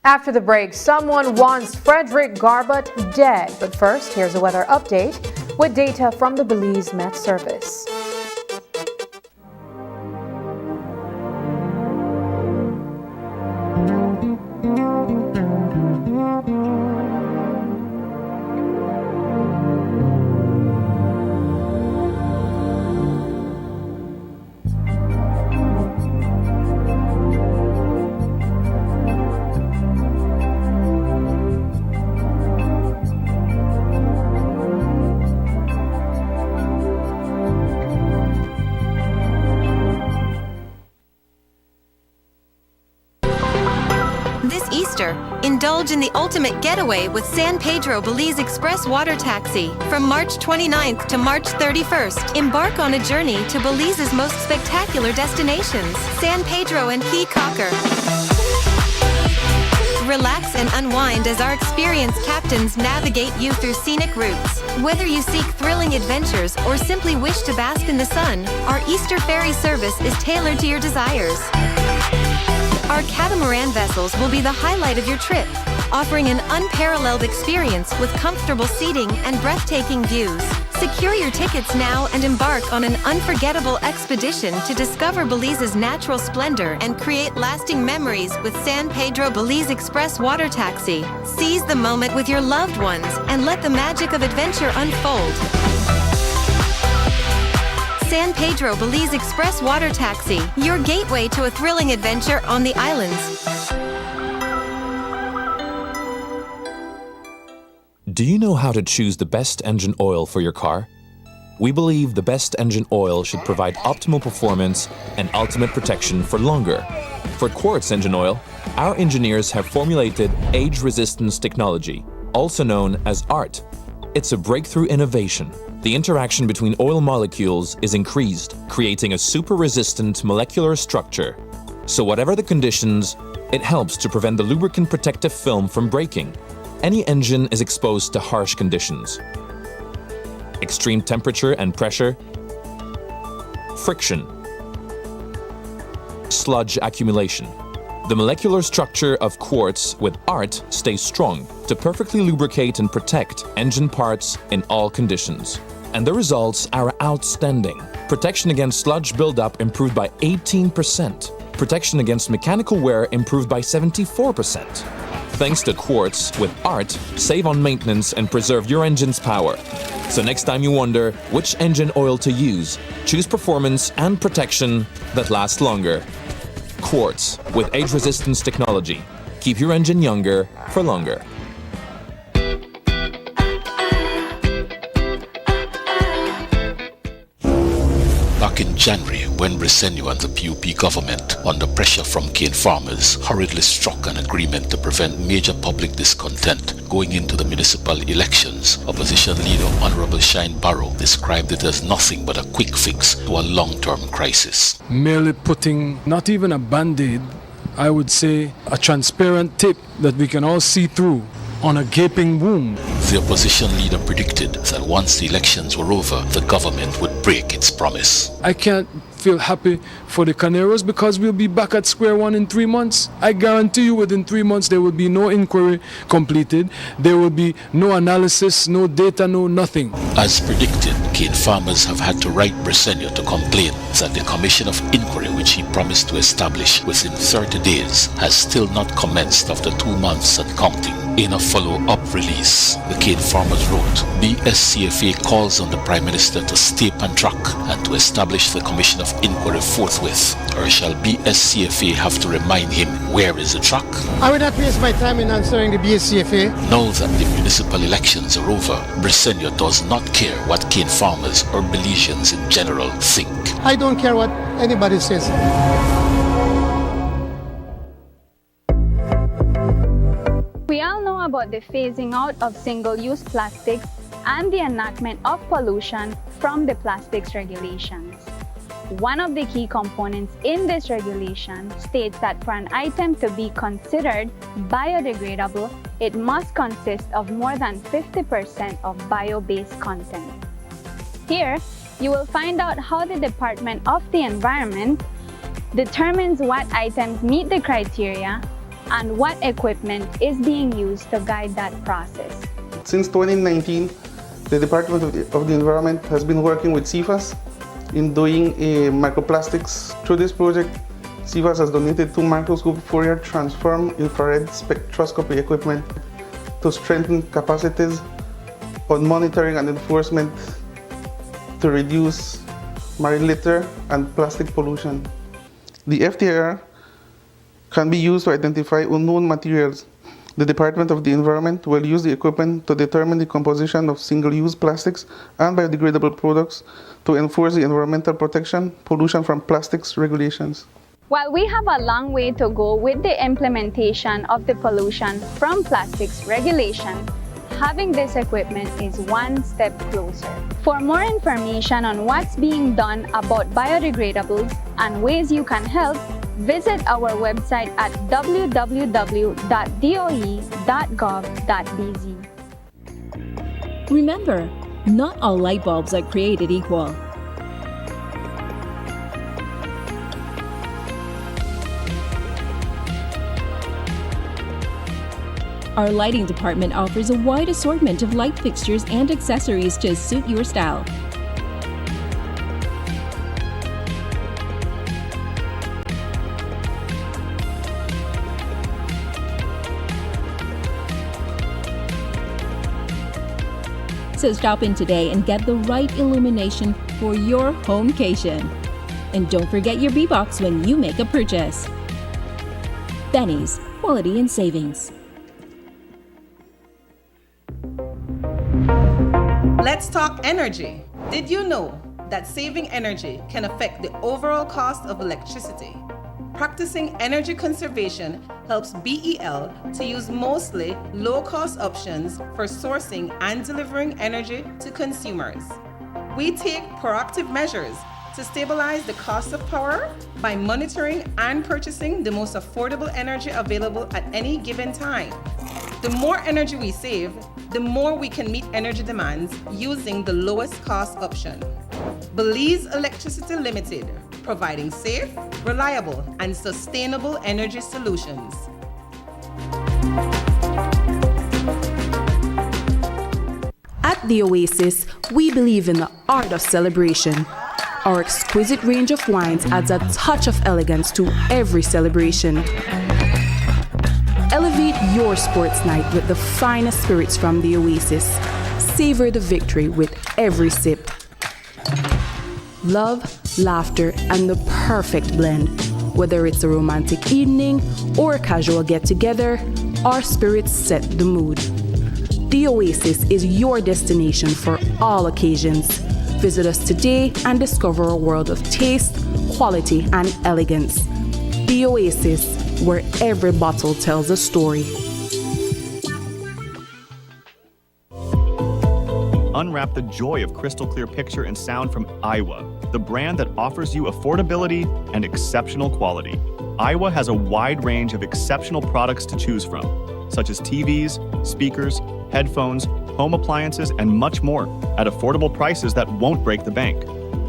After the break, someone wants Frederick Garbutt dead. But first, here's a weather update. with data from the Belize Met Service. Indulge in the ultimate getaway with San Pedro Belize Express Water Taxi. From March 29th to March 31st, embark on a journey to Belize's most spectacular destinations, San Pedro and Key Cocker. Relax and unwind as our experienced captains navigate you through scenic routes. Whether you seek thrilling adventures or simply wish to bask in the sun, our Easter ferry service is tailored to your desires. Our catamaran vessels will be the highlight of your trip, offering an unparalleled experience with comfortable seating and breathtaking views. Secure your tickets now and embark on an unforgettable expedition to discover Belize's natural splendor and create lasting memories with San Pedro Belize Express Water Taxi. Seize the moment with your loved ones and let the magic of adventure unfold. San Pedro Belize Express Water Taxi, your gateway to a thrilling adventure on the islands. Do you know how to choose the best engine oil for your car? We believe the best engine oil should provide optimal performance and ultimate protection for longer. For Quartz engine oil, our engineers have formulated age resistance technology, also known as ART. It's a breakthrough innovation. The interaction between oil molecules is increased, creating a super-resistant molecular structure. So whatever the conditions, it helps to prevent the lubricant protective film from breaking. Any engine is exposed to harsh conditions. Extreme temperature and pressure, friction, sludge accumulation. The molecular structure of quartz with ART stays strong to perfectly lubricate and protect engine parts in all conditions. And the results are outstanding. Protection against sludge buildup improved by 18%. Protection against mechanical wear improved by 74%. Thanks to Quartz with ART, save on maintenance and preserve your engine's power. So next time you wonder which engine oil to use, choose performance and protection that lasts longer. Quartz with age resistance technology. Keep your engine younger for longer. Back in January, when Briceño and the PUP government, under pressure from cane farmers, hurriedly struck an agreement to prevent major public discontent going into the municipal elections, opposition leader Honorable Shine Barrow described it as nothing but a quick fix to a long-term crisis. Merely putting not even a band-aid, I would say a transparent tape that we can all see through on a gaping wound. The opposition leader predicted that once the elections were over, the government would break its promise. I can't feel happy for the Caneros because we'll be back at square one in 3 months. I guarantee you within 3 months there will be no inquiry completed, there will be no analysis, no data, no nothing. As predicted, cane farmers have had to write Briceño to complain that the commission of inquiry which he promised to establish within 30 days has still not commenced after 2 months and counting. In a follow-up release, the cane farmers wrote, BSCFA calls on the Prime Minister to stay on track and to establish the commission of inquiry forthwith, or shall BSCFA have to remind him where is the track? I will not waste my time in answering the BSCFA. Now that the municipal elections are over, Briceño does not care what cane farmers or Belizeans in general think. I don't care what anybody says. We all know about the phasing out of single-use plastics and the enactment of pollution from the plastics regulations. One of the key components in this regulation states that for an item to be considered biodegradable, it must consist of more than 50% of bio-based content. Here, you will find out how the Department of the Environment determines what items meet the criteria and what equipment is being used to guide that process. Since 2019, The Department of the Environment has been working with CIFAS in doing microplastics. Through this project, CIFAS has donated 2 microscope Fourier transform infrared spectroscopy equipment to strengthen capacities on monitoring and enforcement to reduce marine litter and plastic pollution. The FTIR can be used to identify unknown materials. The Department of the Environment will use the equipment to determine the composition of single-use plastics and biodegradable products to enforce the environmental protection, pollution from plastics regulations. While we have a long way to go with the implementation of the pollution from plastics regulation, having this equipment is one step closer. For more information on what's being done about biodegradables and ways you can help, visit our website at www.doe.gov.bz. Remember, not all light bulbs are created equal. Our lighting department offers a wide assortment of light fixtures and accessories to suit your style. So stop in today and get the right illumination for your homecation. And don't forget your B-Box when you make a purchase. Benny's, quality and savings. Let's talk energy. Did you know that saving energy can affect the overall cost of electricity? Practicing energy conservation helps BEL to use mostly low-cost options for sourcing and delivering energy to consumers. We take proactive measures to stabilize the cost of power by monitoring and purchasing the most affordable energy available at any given time. The more energy we save, the more we can meet energy demands using the lowest cost option. Belize Electricity Limited, providing safe, reliable, and sustainable energy solutions. At The Oasis, we believe in the art of celebration. Our exquisite range of wines adds a touch of elegance to every celebration. Elevate your sports night with the finest spirits from The Oasis. Savor the victory with every sip. Love, laughter, and the perfect blend. Whether it's a romantic evening or a casual get-together, our spirits set the mood. The Oasis is your destination for all occasions. Visit us today and discover a world of taste, quality, and elegance. The Oasis, where every bottle tells a story. Unwrap the joy of crystal clear picture and sound from Iowa, the brand that offers you affordability and exceptional quality. Iowa has a wide range of exceptional products to choose from, such as TVs, speakers, headphones, home appliances, and much more at affordable prices that won't break the bank.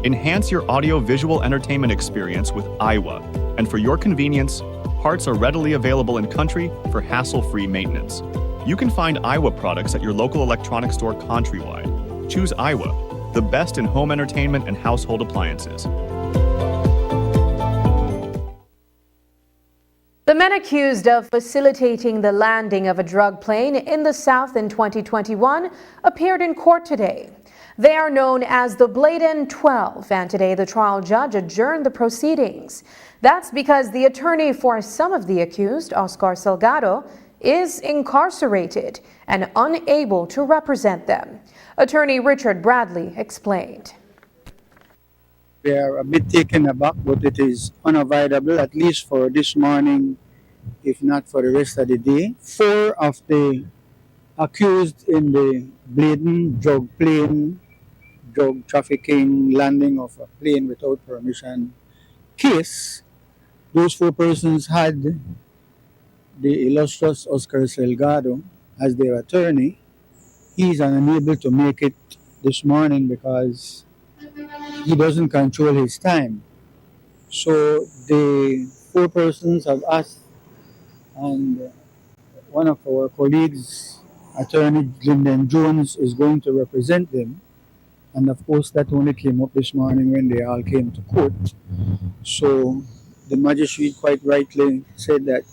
Enhance your audio-visual entertainment experience with Iowa, and for your convenience, parts are readily available in country for hassle-free maintenance. You can find Iowa products at your local electronics store countrywide. Choose Iowa, the best in home entertainment and household appliances. The men accused of facilitating the landing of a drug plane in the South in 2021 appeared in court today. They are known as the Bladen 12, and today the trial judge adjourned the proceedings. That's because the attorney for some of the accused, Oscar Salgado, is incarcerated and unable to represent them. Attorney Richard Bradley explained. We are a bit taken aback, but it is unavoidable, at least for this morning, if not for the rest of the day. 4 of the accused in the Bladen drug plane, drug trafficking, landing of a plane without permission case, those 4 persons had the illustrious Oscar Salgado as their attorney. He is unable to make it this morning because he doesn't control his time. So the 4 persons have asked, and one of our colleagues Attorney Lyndon Jones is going to represent them. And of course, that only came up this morning when they all came to court. So the magistrate quite rightly said that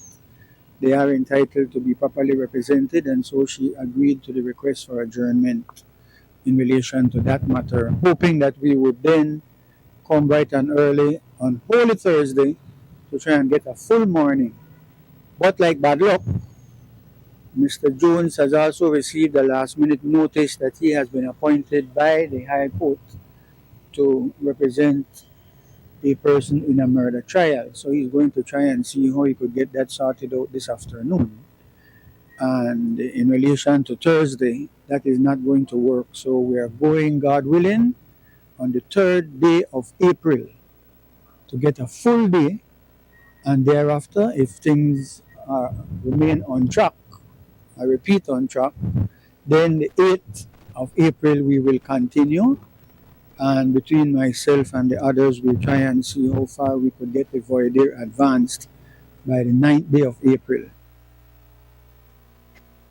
they are entitled to be properly represented, and so she agreed to the request for adjournment in relation to that matter, hoping that we would then come bright and early on Holy Thursday to try and get a full morning. But like bad luck, Mr. Jones has also received a last-minute notice that he has been appointed by the High Court to represent a person in a murder trial. So he's going to try and see how he could get that sorted out this afternoon. And in relation to Thursday, that is not going to work. So we are going, God willing, on the 3rd day of April to get a full day. And thereafter, if things remain on track, I repeat on track, then the 8th of April we will continue. And between myself and the others, we'll try and see how far we could get the voir dire advanced by the 9th day of April.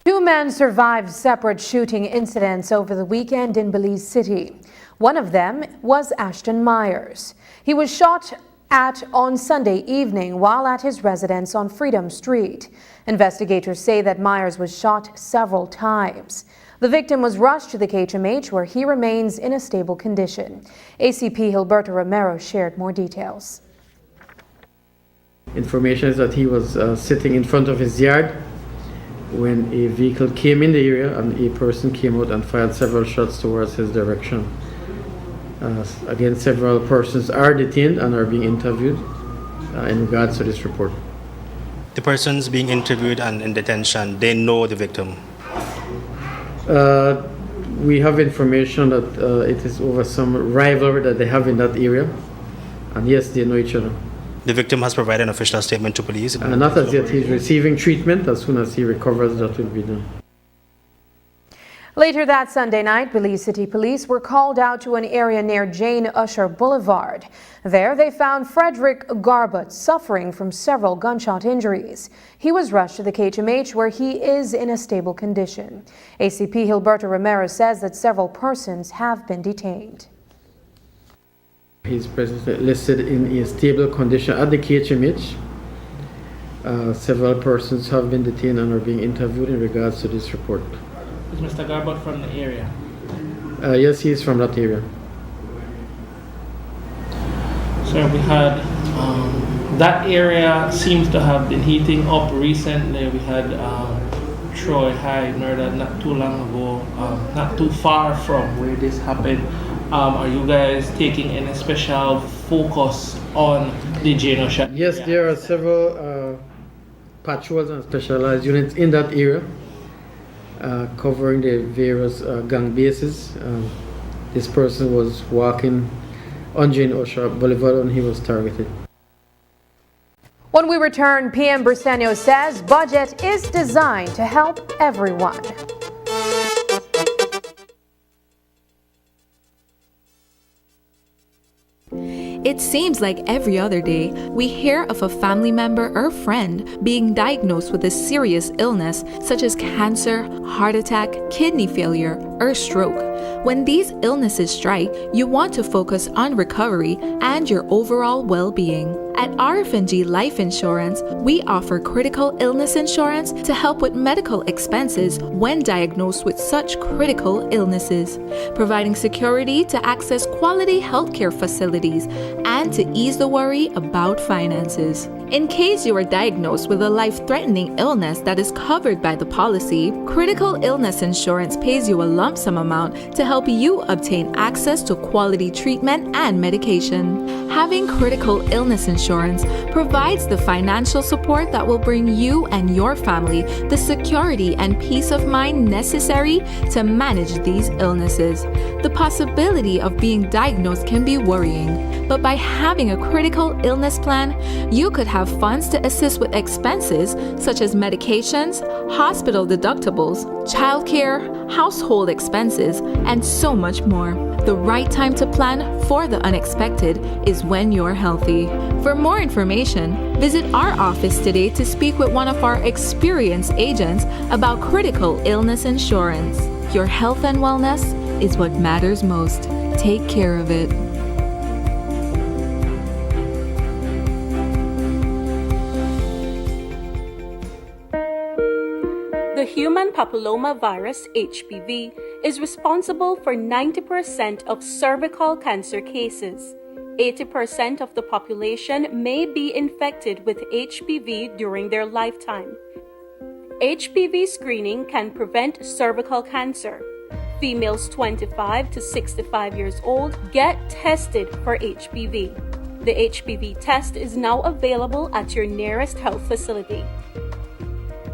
2 men survived separate shooting incidents over the weekend in Belize City. One of them was Ashton Myers. He was shot at on Sunday evening while at his residence on Freedom Street. Investigators say that Myers was shot several times. The victim was rushed to the KHMH where he remains in a stable condition. ACP Gilberto Romero shared more details. Information is that he was sitting in front of his yard when a vehicle came in the area and a person came out and fired several shots towards his direction. Again, several persons are detained and are being interviewed in regards to this report. The persons being interviewed and in detention, they know the victim? We have information that it is over some rivalry that they have in that area. And yes, they know each other. The victim has provided an official statement to police? Not as yet. He's receiving treatment. As soon as he recovers, that will be done. Later that Sunday night, Belize City Police were called out to an area near Jane Usher Boulevard. There they found Frederick Garbut suffering from several gunshot injuries. He was rushed to the KHMH where he is in a stable condition. ACP Gilberto Romero says that several persons have been detained. He's presently listed in a stable condition at the KHMH. Several persons have been detained and are being interviewed in regards to this report. Is Mr. Garbut from the area? Yes, he is from that area. So we had that area seems to have been heating up recently. We had Troy Hyde murdered not too long ago, not too far from where this happened. Are you guys taking any special focus on the Jane Usher? Yes, there are several patrols and specialized units in that area. Covering the various gang bases. This person was walking on Jane Usher Boulevard and he was targeted. When we return, PM Briceño says budget is designed to help everyone. It seems like every other day, we hear of a family member or friend being diagnosed with a serious illness such as cancer, heart attack, kidney failure, or stroke. When these illnesses strike, you want to focus on recovery and your overall well-being. At RFNG Life Insurance, we offer critical illness insurance to help with medical expenses when diagnosed with such critical illnesses, providing security to access quality healthcare facilities and to ease the worry about finances. In case you are diagnosed with a life-threatening illness that is covered by the policy, critical illness insurance pays you a lump sum amount to help you obtain access to quality treatment and medication. Having critical illness insurance provides the financial support that will bring you and your family the security and peace of mind necessary to manage these illnesses. The possibility of being diagnosed can be worrying, but by having a critical illness plan, you could have funds to assist with expenses such as medications, hospital deductibles, childcare, household expenses, and so much more. The right time to plan for the unexpected is is when you're healthy. For more information, visit our office today to speak with one of our experienced agents about critical illness insurance. Your health and wellness is what matters most. Take care of it. The human papillomavirus HPV is responsible for 90% of cervical cancer cases. 80% of the population may be infected with HPV during their lifetime. HPV screening can prevent cervical cancer. Females 25 to 65 years old get tested for HPV. The HPV test is now available at your nearest health facility.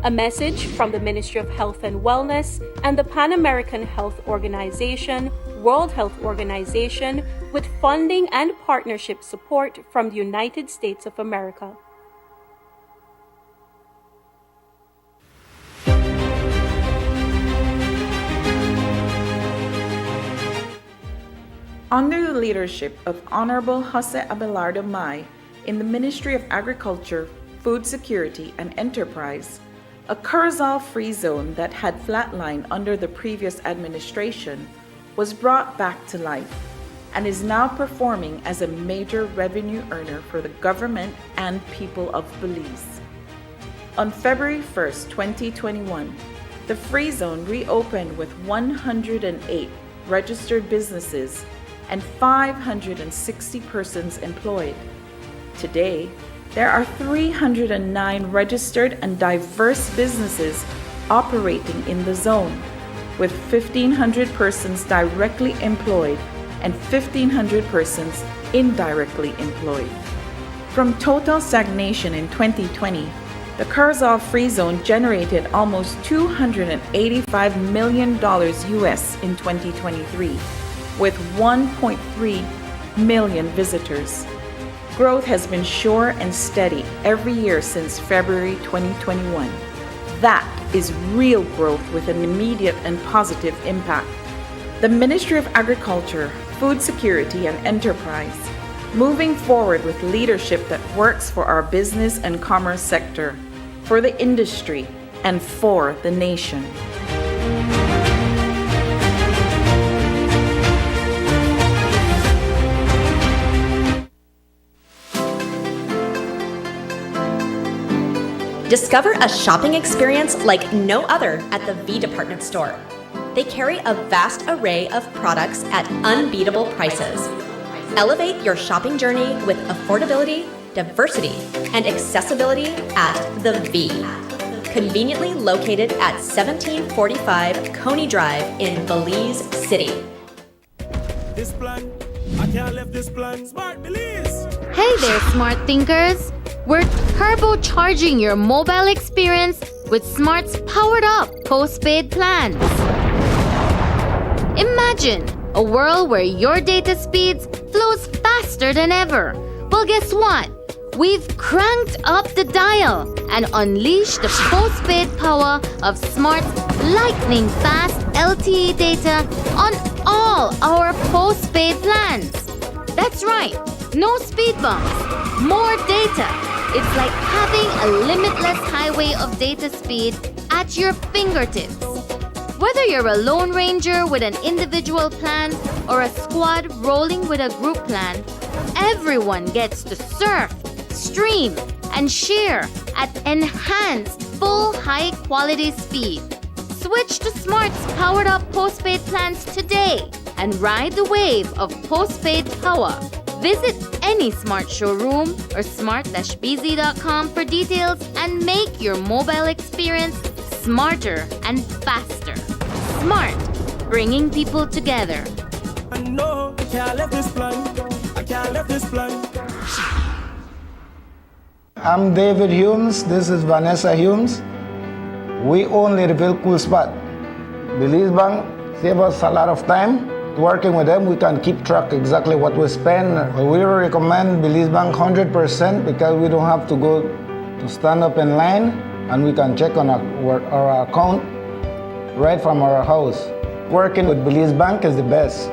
A message from the Ministry of Health and Wellness and the Pan American Health Organization, World Health Organization, with funding and partnership support from the United States of America. Under the leadership of Honorable Jose Abelardo May in the Ministry of Agriculture, Food Security and Enterprise, a Corozal Free Zone that had flatlined under the previous administration was brought back to life and is now performing as a major revenue earner for the government and people of Belize. On February 1st, 2021, the Free Zone reopened with 108 registered businesses and 560 persons employed. Today, there are 309 registered and diverse businesses operating in the zone, with 1,500 persons directly employed and 1,500 persons indirectly employed. From total stagnation in 2020, the Corozal Free Zone generated almost $285 million US in 2023, with 1.3 million visitors. Growth has been sure and steady every year since February 2021. That is real growth with an immediate and positive impact. The Ministry of Agriculture, Food Security and Enterprise, moving forward with leadership that works for our business and commerce sector, for the industry, and for the nation. Discover a shopping experience like no other at the V Department Store. They carry a vast array of products at unbeatable prices. Elevate your shopping journey with affordability, diversity, and accessibility at the V. Conveniently located at 1745 Coney Drive in Belize City. This plan, I can't leave this plan. Smart Belize! Hey there, smart thinkers! We're turbocharging your mobile experience with Smart's powered-up postpaid plans. Imagine a world where your data speeds flows faster than ever. Well, guess what? We've cranked up the dial and unleashed the postpaid power of Smart's lightning-fast LTE data on all our postpaid plans. That's right, no speed bumps, more data. It's like having a limitless highway of data speed at your fingertips. Whether you're a Lone Ranger with an individual plan or a squad rolling with a group plan, everyone gets to surf, stream, and share at enhanced full high-quality speed. Switch to Smart's powered-up postpaid plans today and ride the wave of postpaid power. Visit any Smart showroom or smart-bz.com for details and make your mobile experience smarter and faster. Smart, bringing people together. I know I can't leave this plan. I can't leave this plan. I'm David Humes. This is Vanessa Humes. We own Littleville Cool Spot. Belize Bank save us a lot of time. Working with them, we can keep track exactly what we spend. We recommend Belize Bank 100% because we don't have to go to stand up in line, and we can check on our account right from our house. Working with Belize Bank is the best.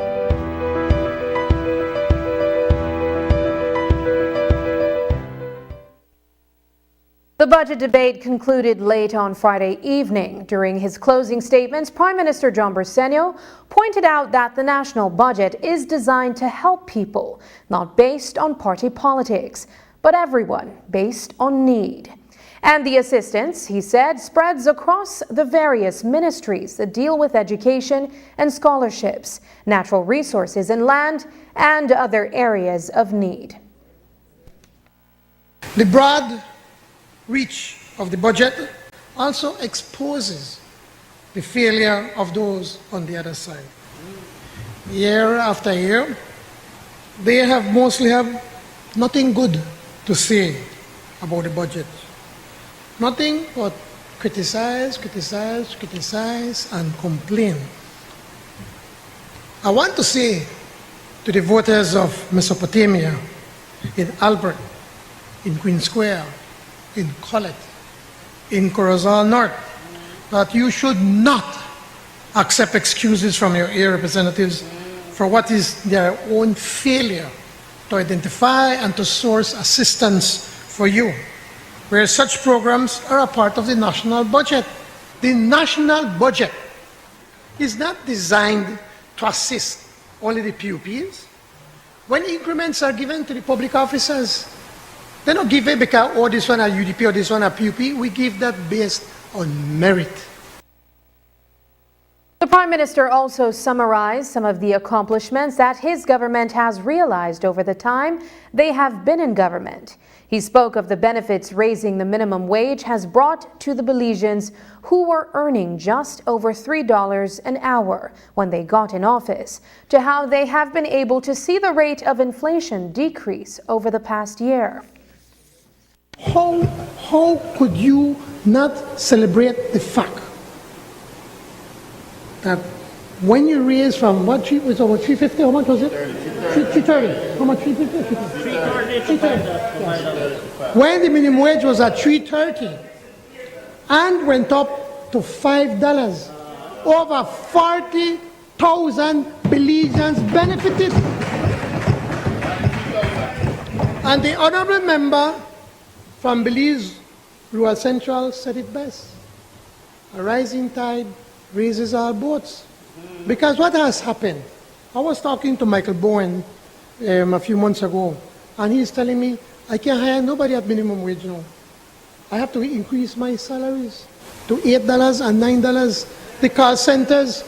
The budget debate concluded late on Friday evening. During his closing statements, Prime Minister John Bersenio pointed out that the national budget is designed to help people, not based on party politics, but everyone based on need. And the assistance, he said, spreads across the various ministries that deal with education and scholarships, natural resources and land, and other areas of need. The broad reach of the budget also exposes the failure of those on the other side. Year after year, they mostly have nothing good to say about the budget. Nothing but criticize, criticize, criticize, and complain. I want to say to the voters of Mesopotamia, in Albert, in Queen Square, in Collet, in Corozal North, that you should not accept excuses from your area representatives for what is their own failure to identify and to source assistance for you, where such programs are a part of the national budget. The national budget is not designed to assist only the PUPs. When increments are given to the public officers, they don't give it because, oh, this one are UDP or this one are PUP. We give that based on merit. The Prime Minister also summarized some of the accomplishments that his government has realized over the time they have been in government. He spoke of the benefits raising the minimum wage has brought to the Belizeans who were earning just over $3 an hour when they got in office, to how they have been able to see the rate of inflation decrease over the past year. How could you not celebrate the fact that when you raise from what was over 350, how much was it? 330. How much? 350? 330. Yes. When the minimum wage was at 330 and went up to $5, over 40,000 Belizeans benefited. And the honorable member from Belize Rural Central said it best. A rising tide raises all boats. Because what has happened? I was talking to Michael Bowen a few months ago, and he's telling me, I can't hire nobody at minimum wage now. I have to increase my salaries to $8 and $9. The call centers,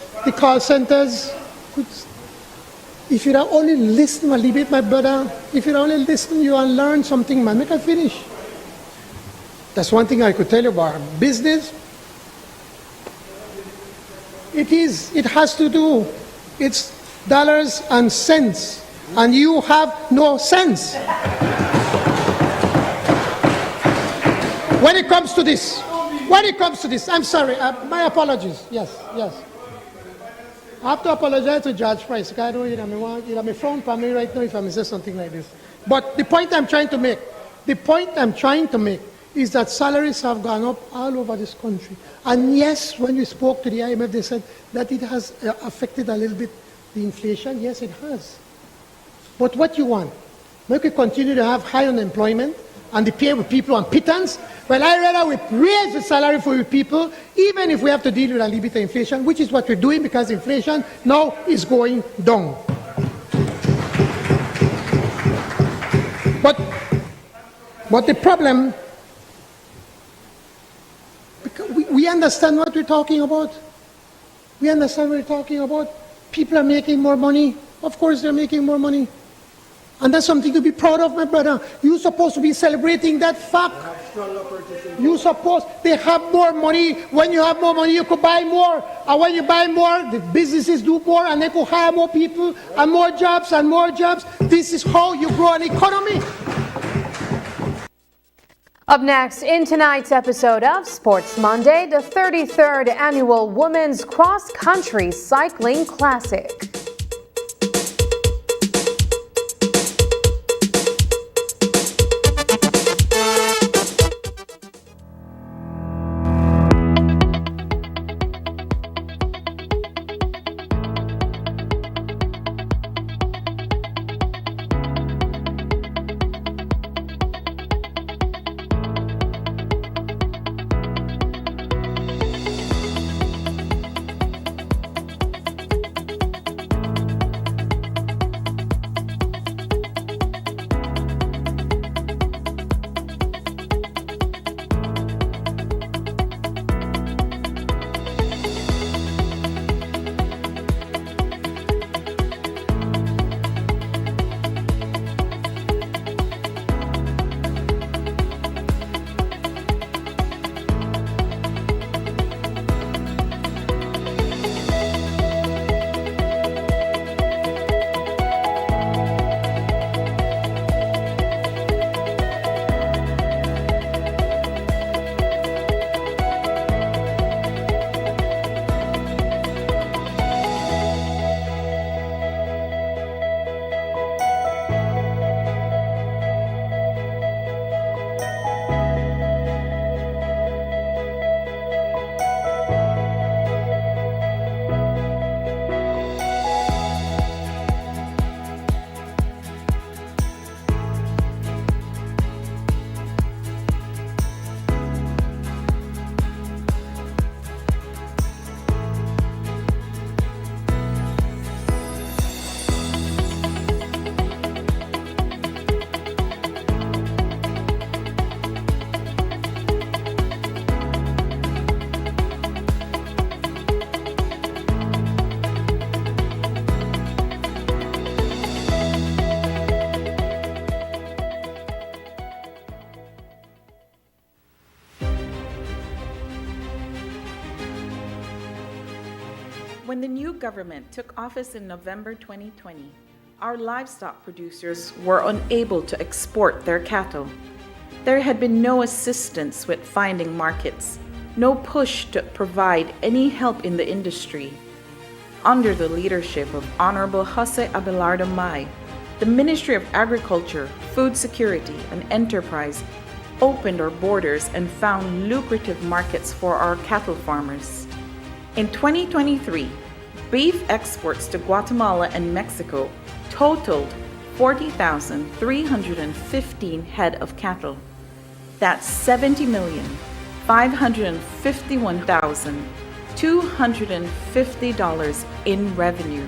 if you only listen a little bit, my brother, if you only listen, you will learn something, man. Make I finish. That's one thing I could tell you about business. It has to do, it's dollars and cents, and you have no sense. When it comes to this, I'm sorry, my apologies, yes. I have to apologize to Judge Price. I don't you have my phone for me right now if I say something like this. But the point I'm trying to make is that salaries have gone up all over this country. And yes, when we spoke to the IMF, they said that it has affected a little bit the inflation. Yes, it has. But what you want? We could continue to have high unemployment and the pay with people on pittance. Well, I rather we raise the salary for the people, even if we have to deal with a little bit of inflation, which is what we're doing because inflation now is going down. But the problem, we understand what we're talking about. People are making more money. Of course they're making more money. And that's something to be proud of, my brother. You're supposed to be celebrating that fact. They have more money. When you have more money, you could buy more. And when you buy more, the businesses do more and they could hire more people and more jobs and more jobs. This is how you grow an economy. Up next, in tonight's episode of Sports Monday, the 33rd Annual Women's Cross Country Cycling Classic. When the new government took office in November 2020, our livestock producers were unable to export their cattle. There had been no assistance with finding markets, no push to provide any help in the industry. Under the leadership of Honorable Jose Abelardo Mai, the Ministry of Agriculture, Food Security and Enterprise opened our borders and found lucrative markets for our cattle farmers. In 2023, beef exports to Guatemala and Mexico totaled 40,315 head of cattle. That's $70,551,250 in revenue.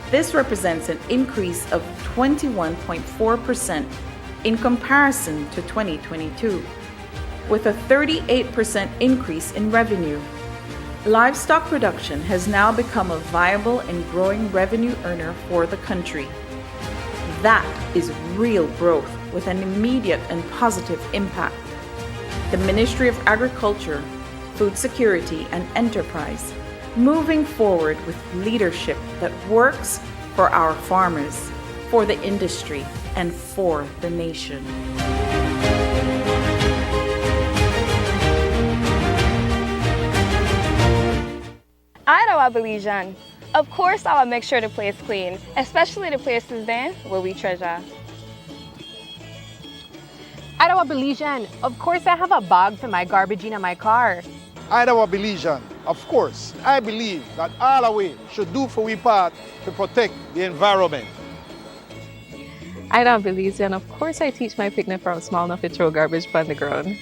This represents an increase of 21.4% in comparison to 2022. With a 38% increase in revenue, livestock production has now become a viable and growing revenue earner for the country. That is real growth with an immediate and positive impact. The Ministry of Agriculture, Food Security and Enterprise moving forward with leadership that works for our farmers, for the industry, and for the nation. I Belizean. Of course, I will make sure the place clean, especially the places then where we treasure. Idaho Belizean. Of course, I have a bag for my garbage in my car. Idaho Belizean. Of course, I believe that all of we should do for we part to protect the environment. Idaho Belizean. Of course, I teach my picnic from small enough to throw garbage on the ground.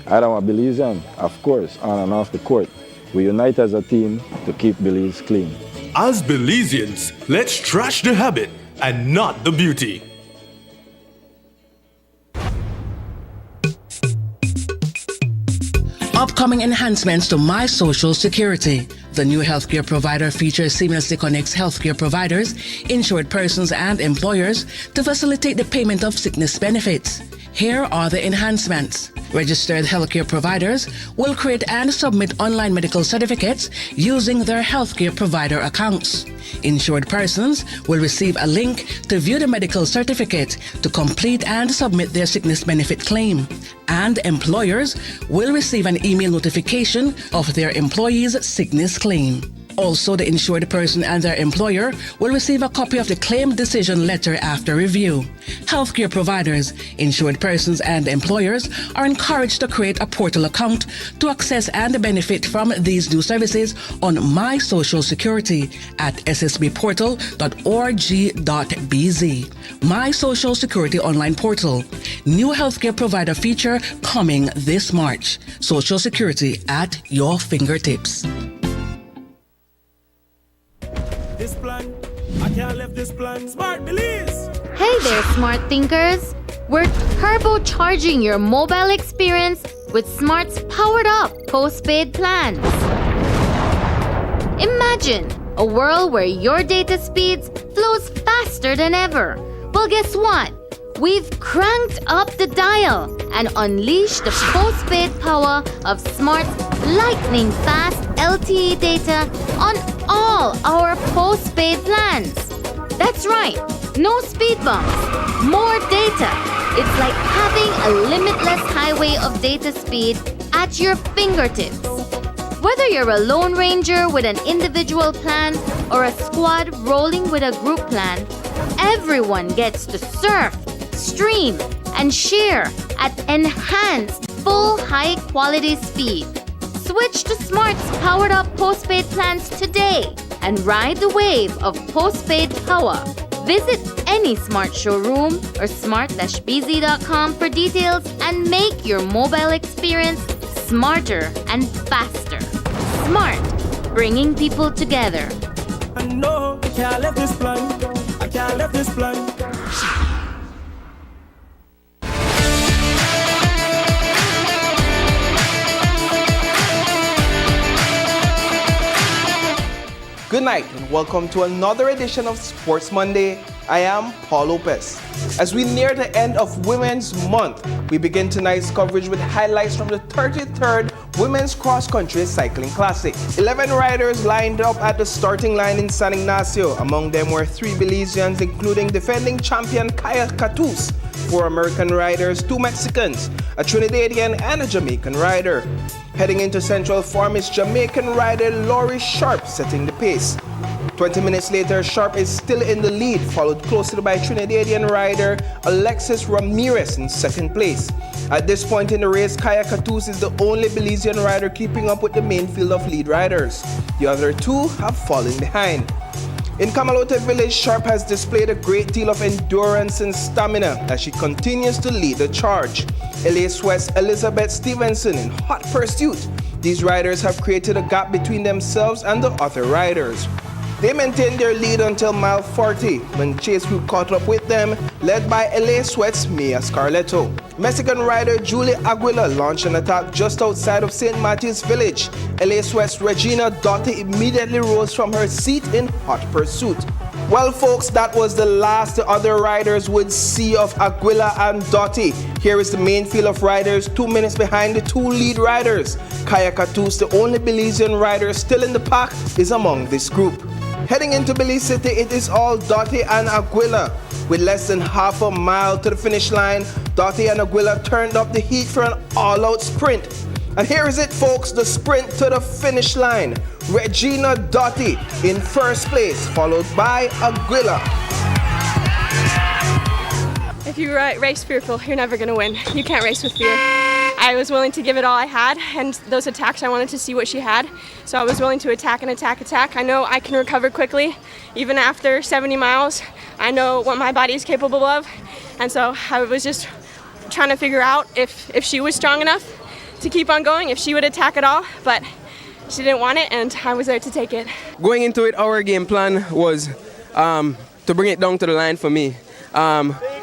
Idaho Belizean. Of course, on and off the court. We unite as a team to keep Belize clean. As Belizeans, let's trash the habit and not the beauty. Upcoming enhancements to My Social Security. The new healthcare provider feature seamlessly connects healthcare providers, insured persons, and employers to facilitate the payment of sickness benefits. Here are the enhancements. Registered healthcare providers will create and submit online medical certificates using their healthcare provider accounts. Insured persons will receive a link to view the medical certificate to complete and submit their sickness benefit claim. And employers will receive an email notification of their employee's sickness claim. Also, the insured person and their employer will receive a copy of the claim decision letter after review. Healthcare providers, insured persons, and employers are encouraged to create a portal account to access and benefit from these new services on My Social Security at ssbportal.org.bz. My Social Security online portal. New healthcare provider feature coming this March. Social Security at your fingertips. This plan, I can't leave this plan. Smart Belize! Hey there, smart thinkers! We're turbocharging your mobile experience with Smart's powered-up postpaid plans. Imagine a world where your data speeds flows faster than ever. Well, guess what? We've cranked up the dial and unleashed the postpaid power of Smart's lightning-fast LTE data on all our postpaid plans. That's right, no speed bumps, more data. It's like having a limitless highway of data speed at your fingertips. Whether you're a lone ranger with an individual plan or a squad rolling with a group plan, everyone gets to surf, stream, and share at enhanced full high-quality speed. Switch to Smart's powered-up postpaid plans today and ride the wave of postpaid power. Visit any Smart showroom or smart-bz.com for details and make your mobile experience smarter and faster. Smart, bringing people together. I know I can't leave this plan. I can't leave this plan. Good night and welcome to another edition of Sports Monday. I am Paul Lopez. As we near the end of Women's Month, we begin tonight's coverage with highlights from the 33rd Women's Cross Country Cycling Classic. 11 riders lined up at the starting line in San Ignacio. Among them were 3 Belizeans, including defending champion Kaya Catus, 4 American riders, 2 Mexicans, a Trinidadian and a Jamaican rider. Heading into Central Farm is Jamaican rider Laurie Sharp setting the pace. 20 minutes later, Sharp is still in the lead, followed closely by Trinidadian rider Alexis Ramirez in second place. At this point in the race, Kaya Catus is the only Belizean rider keeping up with the main field of lead riders. The other 2 have fallen behind. In Camalote Village, Sharp has displayed a great deal of endurance and stamina as she continues to lead the charge. LA Sweat's Elizabeth Stevenson in hot pursuit. These riders have created a gap between themselves and the other riders. They maintained their lead until mile 40 when Chase Group caught up with them, led by LA Sweat's Mia Scarletto. Mexican rider Julie Aguila launched an attack just outside of St. Matthew's Village. LA Sweat's Regina Dotti immediately rose from her seat in hot pursuit. Well, folks, that was the last the other riders would see of Aguila and Dotti. Here is the main field of riders, 2 minutes behind the 2 lead riders. Kaya Catus, the only Belizean rider still in the pack, is among this group. Heading into Belize City, it is all Dotti and Aguila. With less than half a mile to the finish line, Dotti and Aguila turned up the heat for an all-out sprint. And here is it, folks, the sprint to the finish line. Regina Dotti in first place, followed by Aguila. If you race fearful, you're never going to win. You can't race with fear. I was willing to give it all I had, and those attacks I wanted to see what she had. So I was willing to attack and attack. I know I can recover quickly, even after 70 miles. I know what my body is capable of. And so I was just trying to figure out if she was strong enough to keep on going, if she would attack at all. But she didn't want it, and I was there to take it. Going into it, our game plan was to bring it down to the line for me.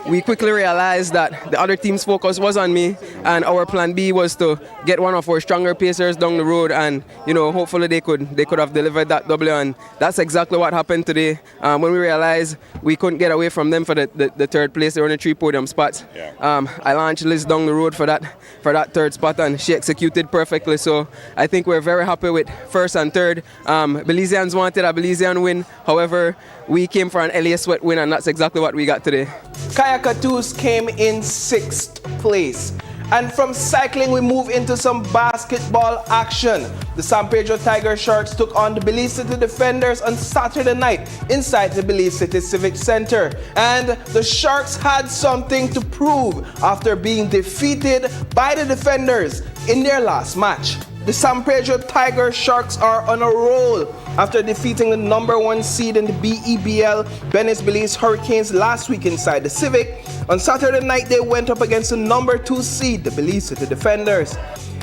We quickly realized that the other team's focus was on me, and our plan B was to get one of our stronger pacers down the road, and hopefully they could have delivered that W, and that's exactly what happened today. When we realized we couldn't get away from them for the third place, they were in the 3 podium spots. I launched Liz down the road for that third spot, and she executed perfectly. So I think we're very happy with first and third. Belizeans wanted a Belizean win. However, we came for an LA Sweat win, and that's exactly what we got today. Kaya Catus came in 6th place. And from cycling, we move into some basketball action. The San Pedro Tiger Sharks took on the Belize City Defenders on Saturday night inside the Belize City Civic Center. And the Sharks had something to prove after being defeated by the Defenders in their last match. The San Pedro Tiger Sharks are on a roll after defeating the #1 seed in the BEBL, Venice Belize Hurricanes, last week inside the Civic. On Saturday night, they went up against the #2 seed, the Belize City Defenders.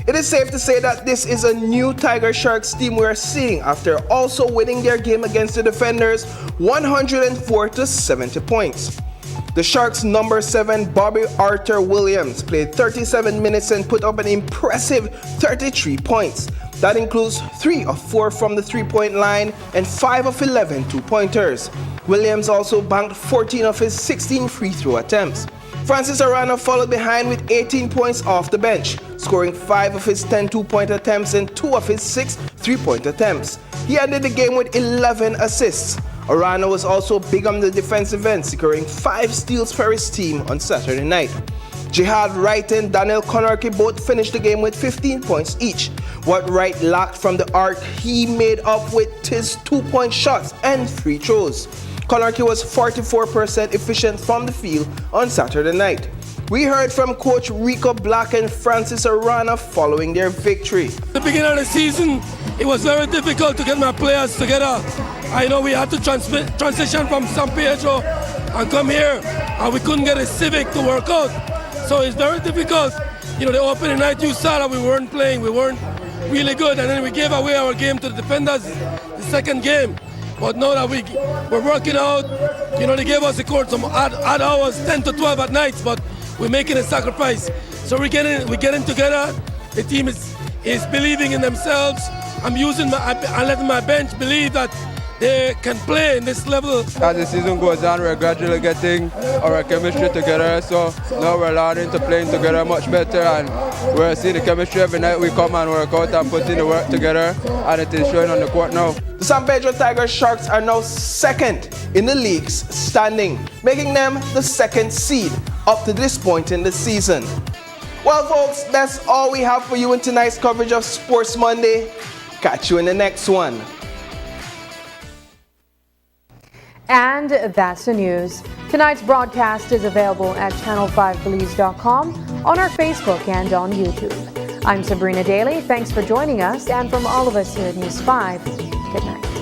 It is safe to say that this is a new Tiger Sharks team we are seeing after also winning their game against the Defenders 104 to 70 points. The Sharks' #7, Bobby Arthur Williams, played 37 minutes and put up an impressive 33 points. That includes 3 of 4 from the 3-point line and 5 of 11 two-pointers. Williams also banked 14 of his 16 free throw attempts. Francis Arana followed behind with 18 points off the bench, scoring 5 of his 10 two-point attempts and 2 of his 6 three-point attempts. He ended the game with 11 assists. Arana was also big on the defensive end, securing 5 steals for his team on Saturday night. Jihad Wright and Daniel Konarki both finished the game with 15 points each. What Wright lacked from the arc, he made up with his 2-point shots and free throws. Konarki was 44% efficient from the field on Saturday night. We heard from Coach Rico Black and Francis Arana following their victory. At the beginning of the season, it was very difficult to get my players together. I know we had to transition from San Pedro and come here, and we couldn't get a Civic to work out. So it's very difficult. The opening night you saw that we weren't playing, we weren't really good, and then we gave away our game to the Defenders the second game. But now that we're working out, they gave us the court some odd hours, 10 to 12 at night, but we're making a sacrifice. So we're getting together. The team is believing in themselves. I'm letting my bench believe that they can play in this level. As the season goes on, we're gradually getting our chemistry together, so now we're learning to play together much better, and we're seeing the chemistry every night we come and work out and put in the work together, and it is showing on the court now. The San Pedro Tigers Sharks are now second in the league's standing, making them the second seed up to this point in the season. Well, folks, that's all we have for you in tonight's coverage of Sports Monday. Catch you in the next one. And that's the news. Tonight's broadcast is available at channel5belize.com, on our Facebook and on YouTube. I'm Sabrina Daly. Thanks for joining us, and from all of us here at News 5, good night.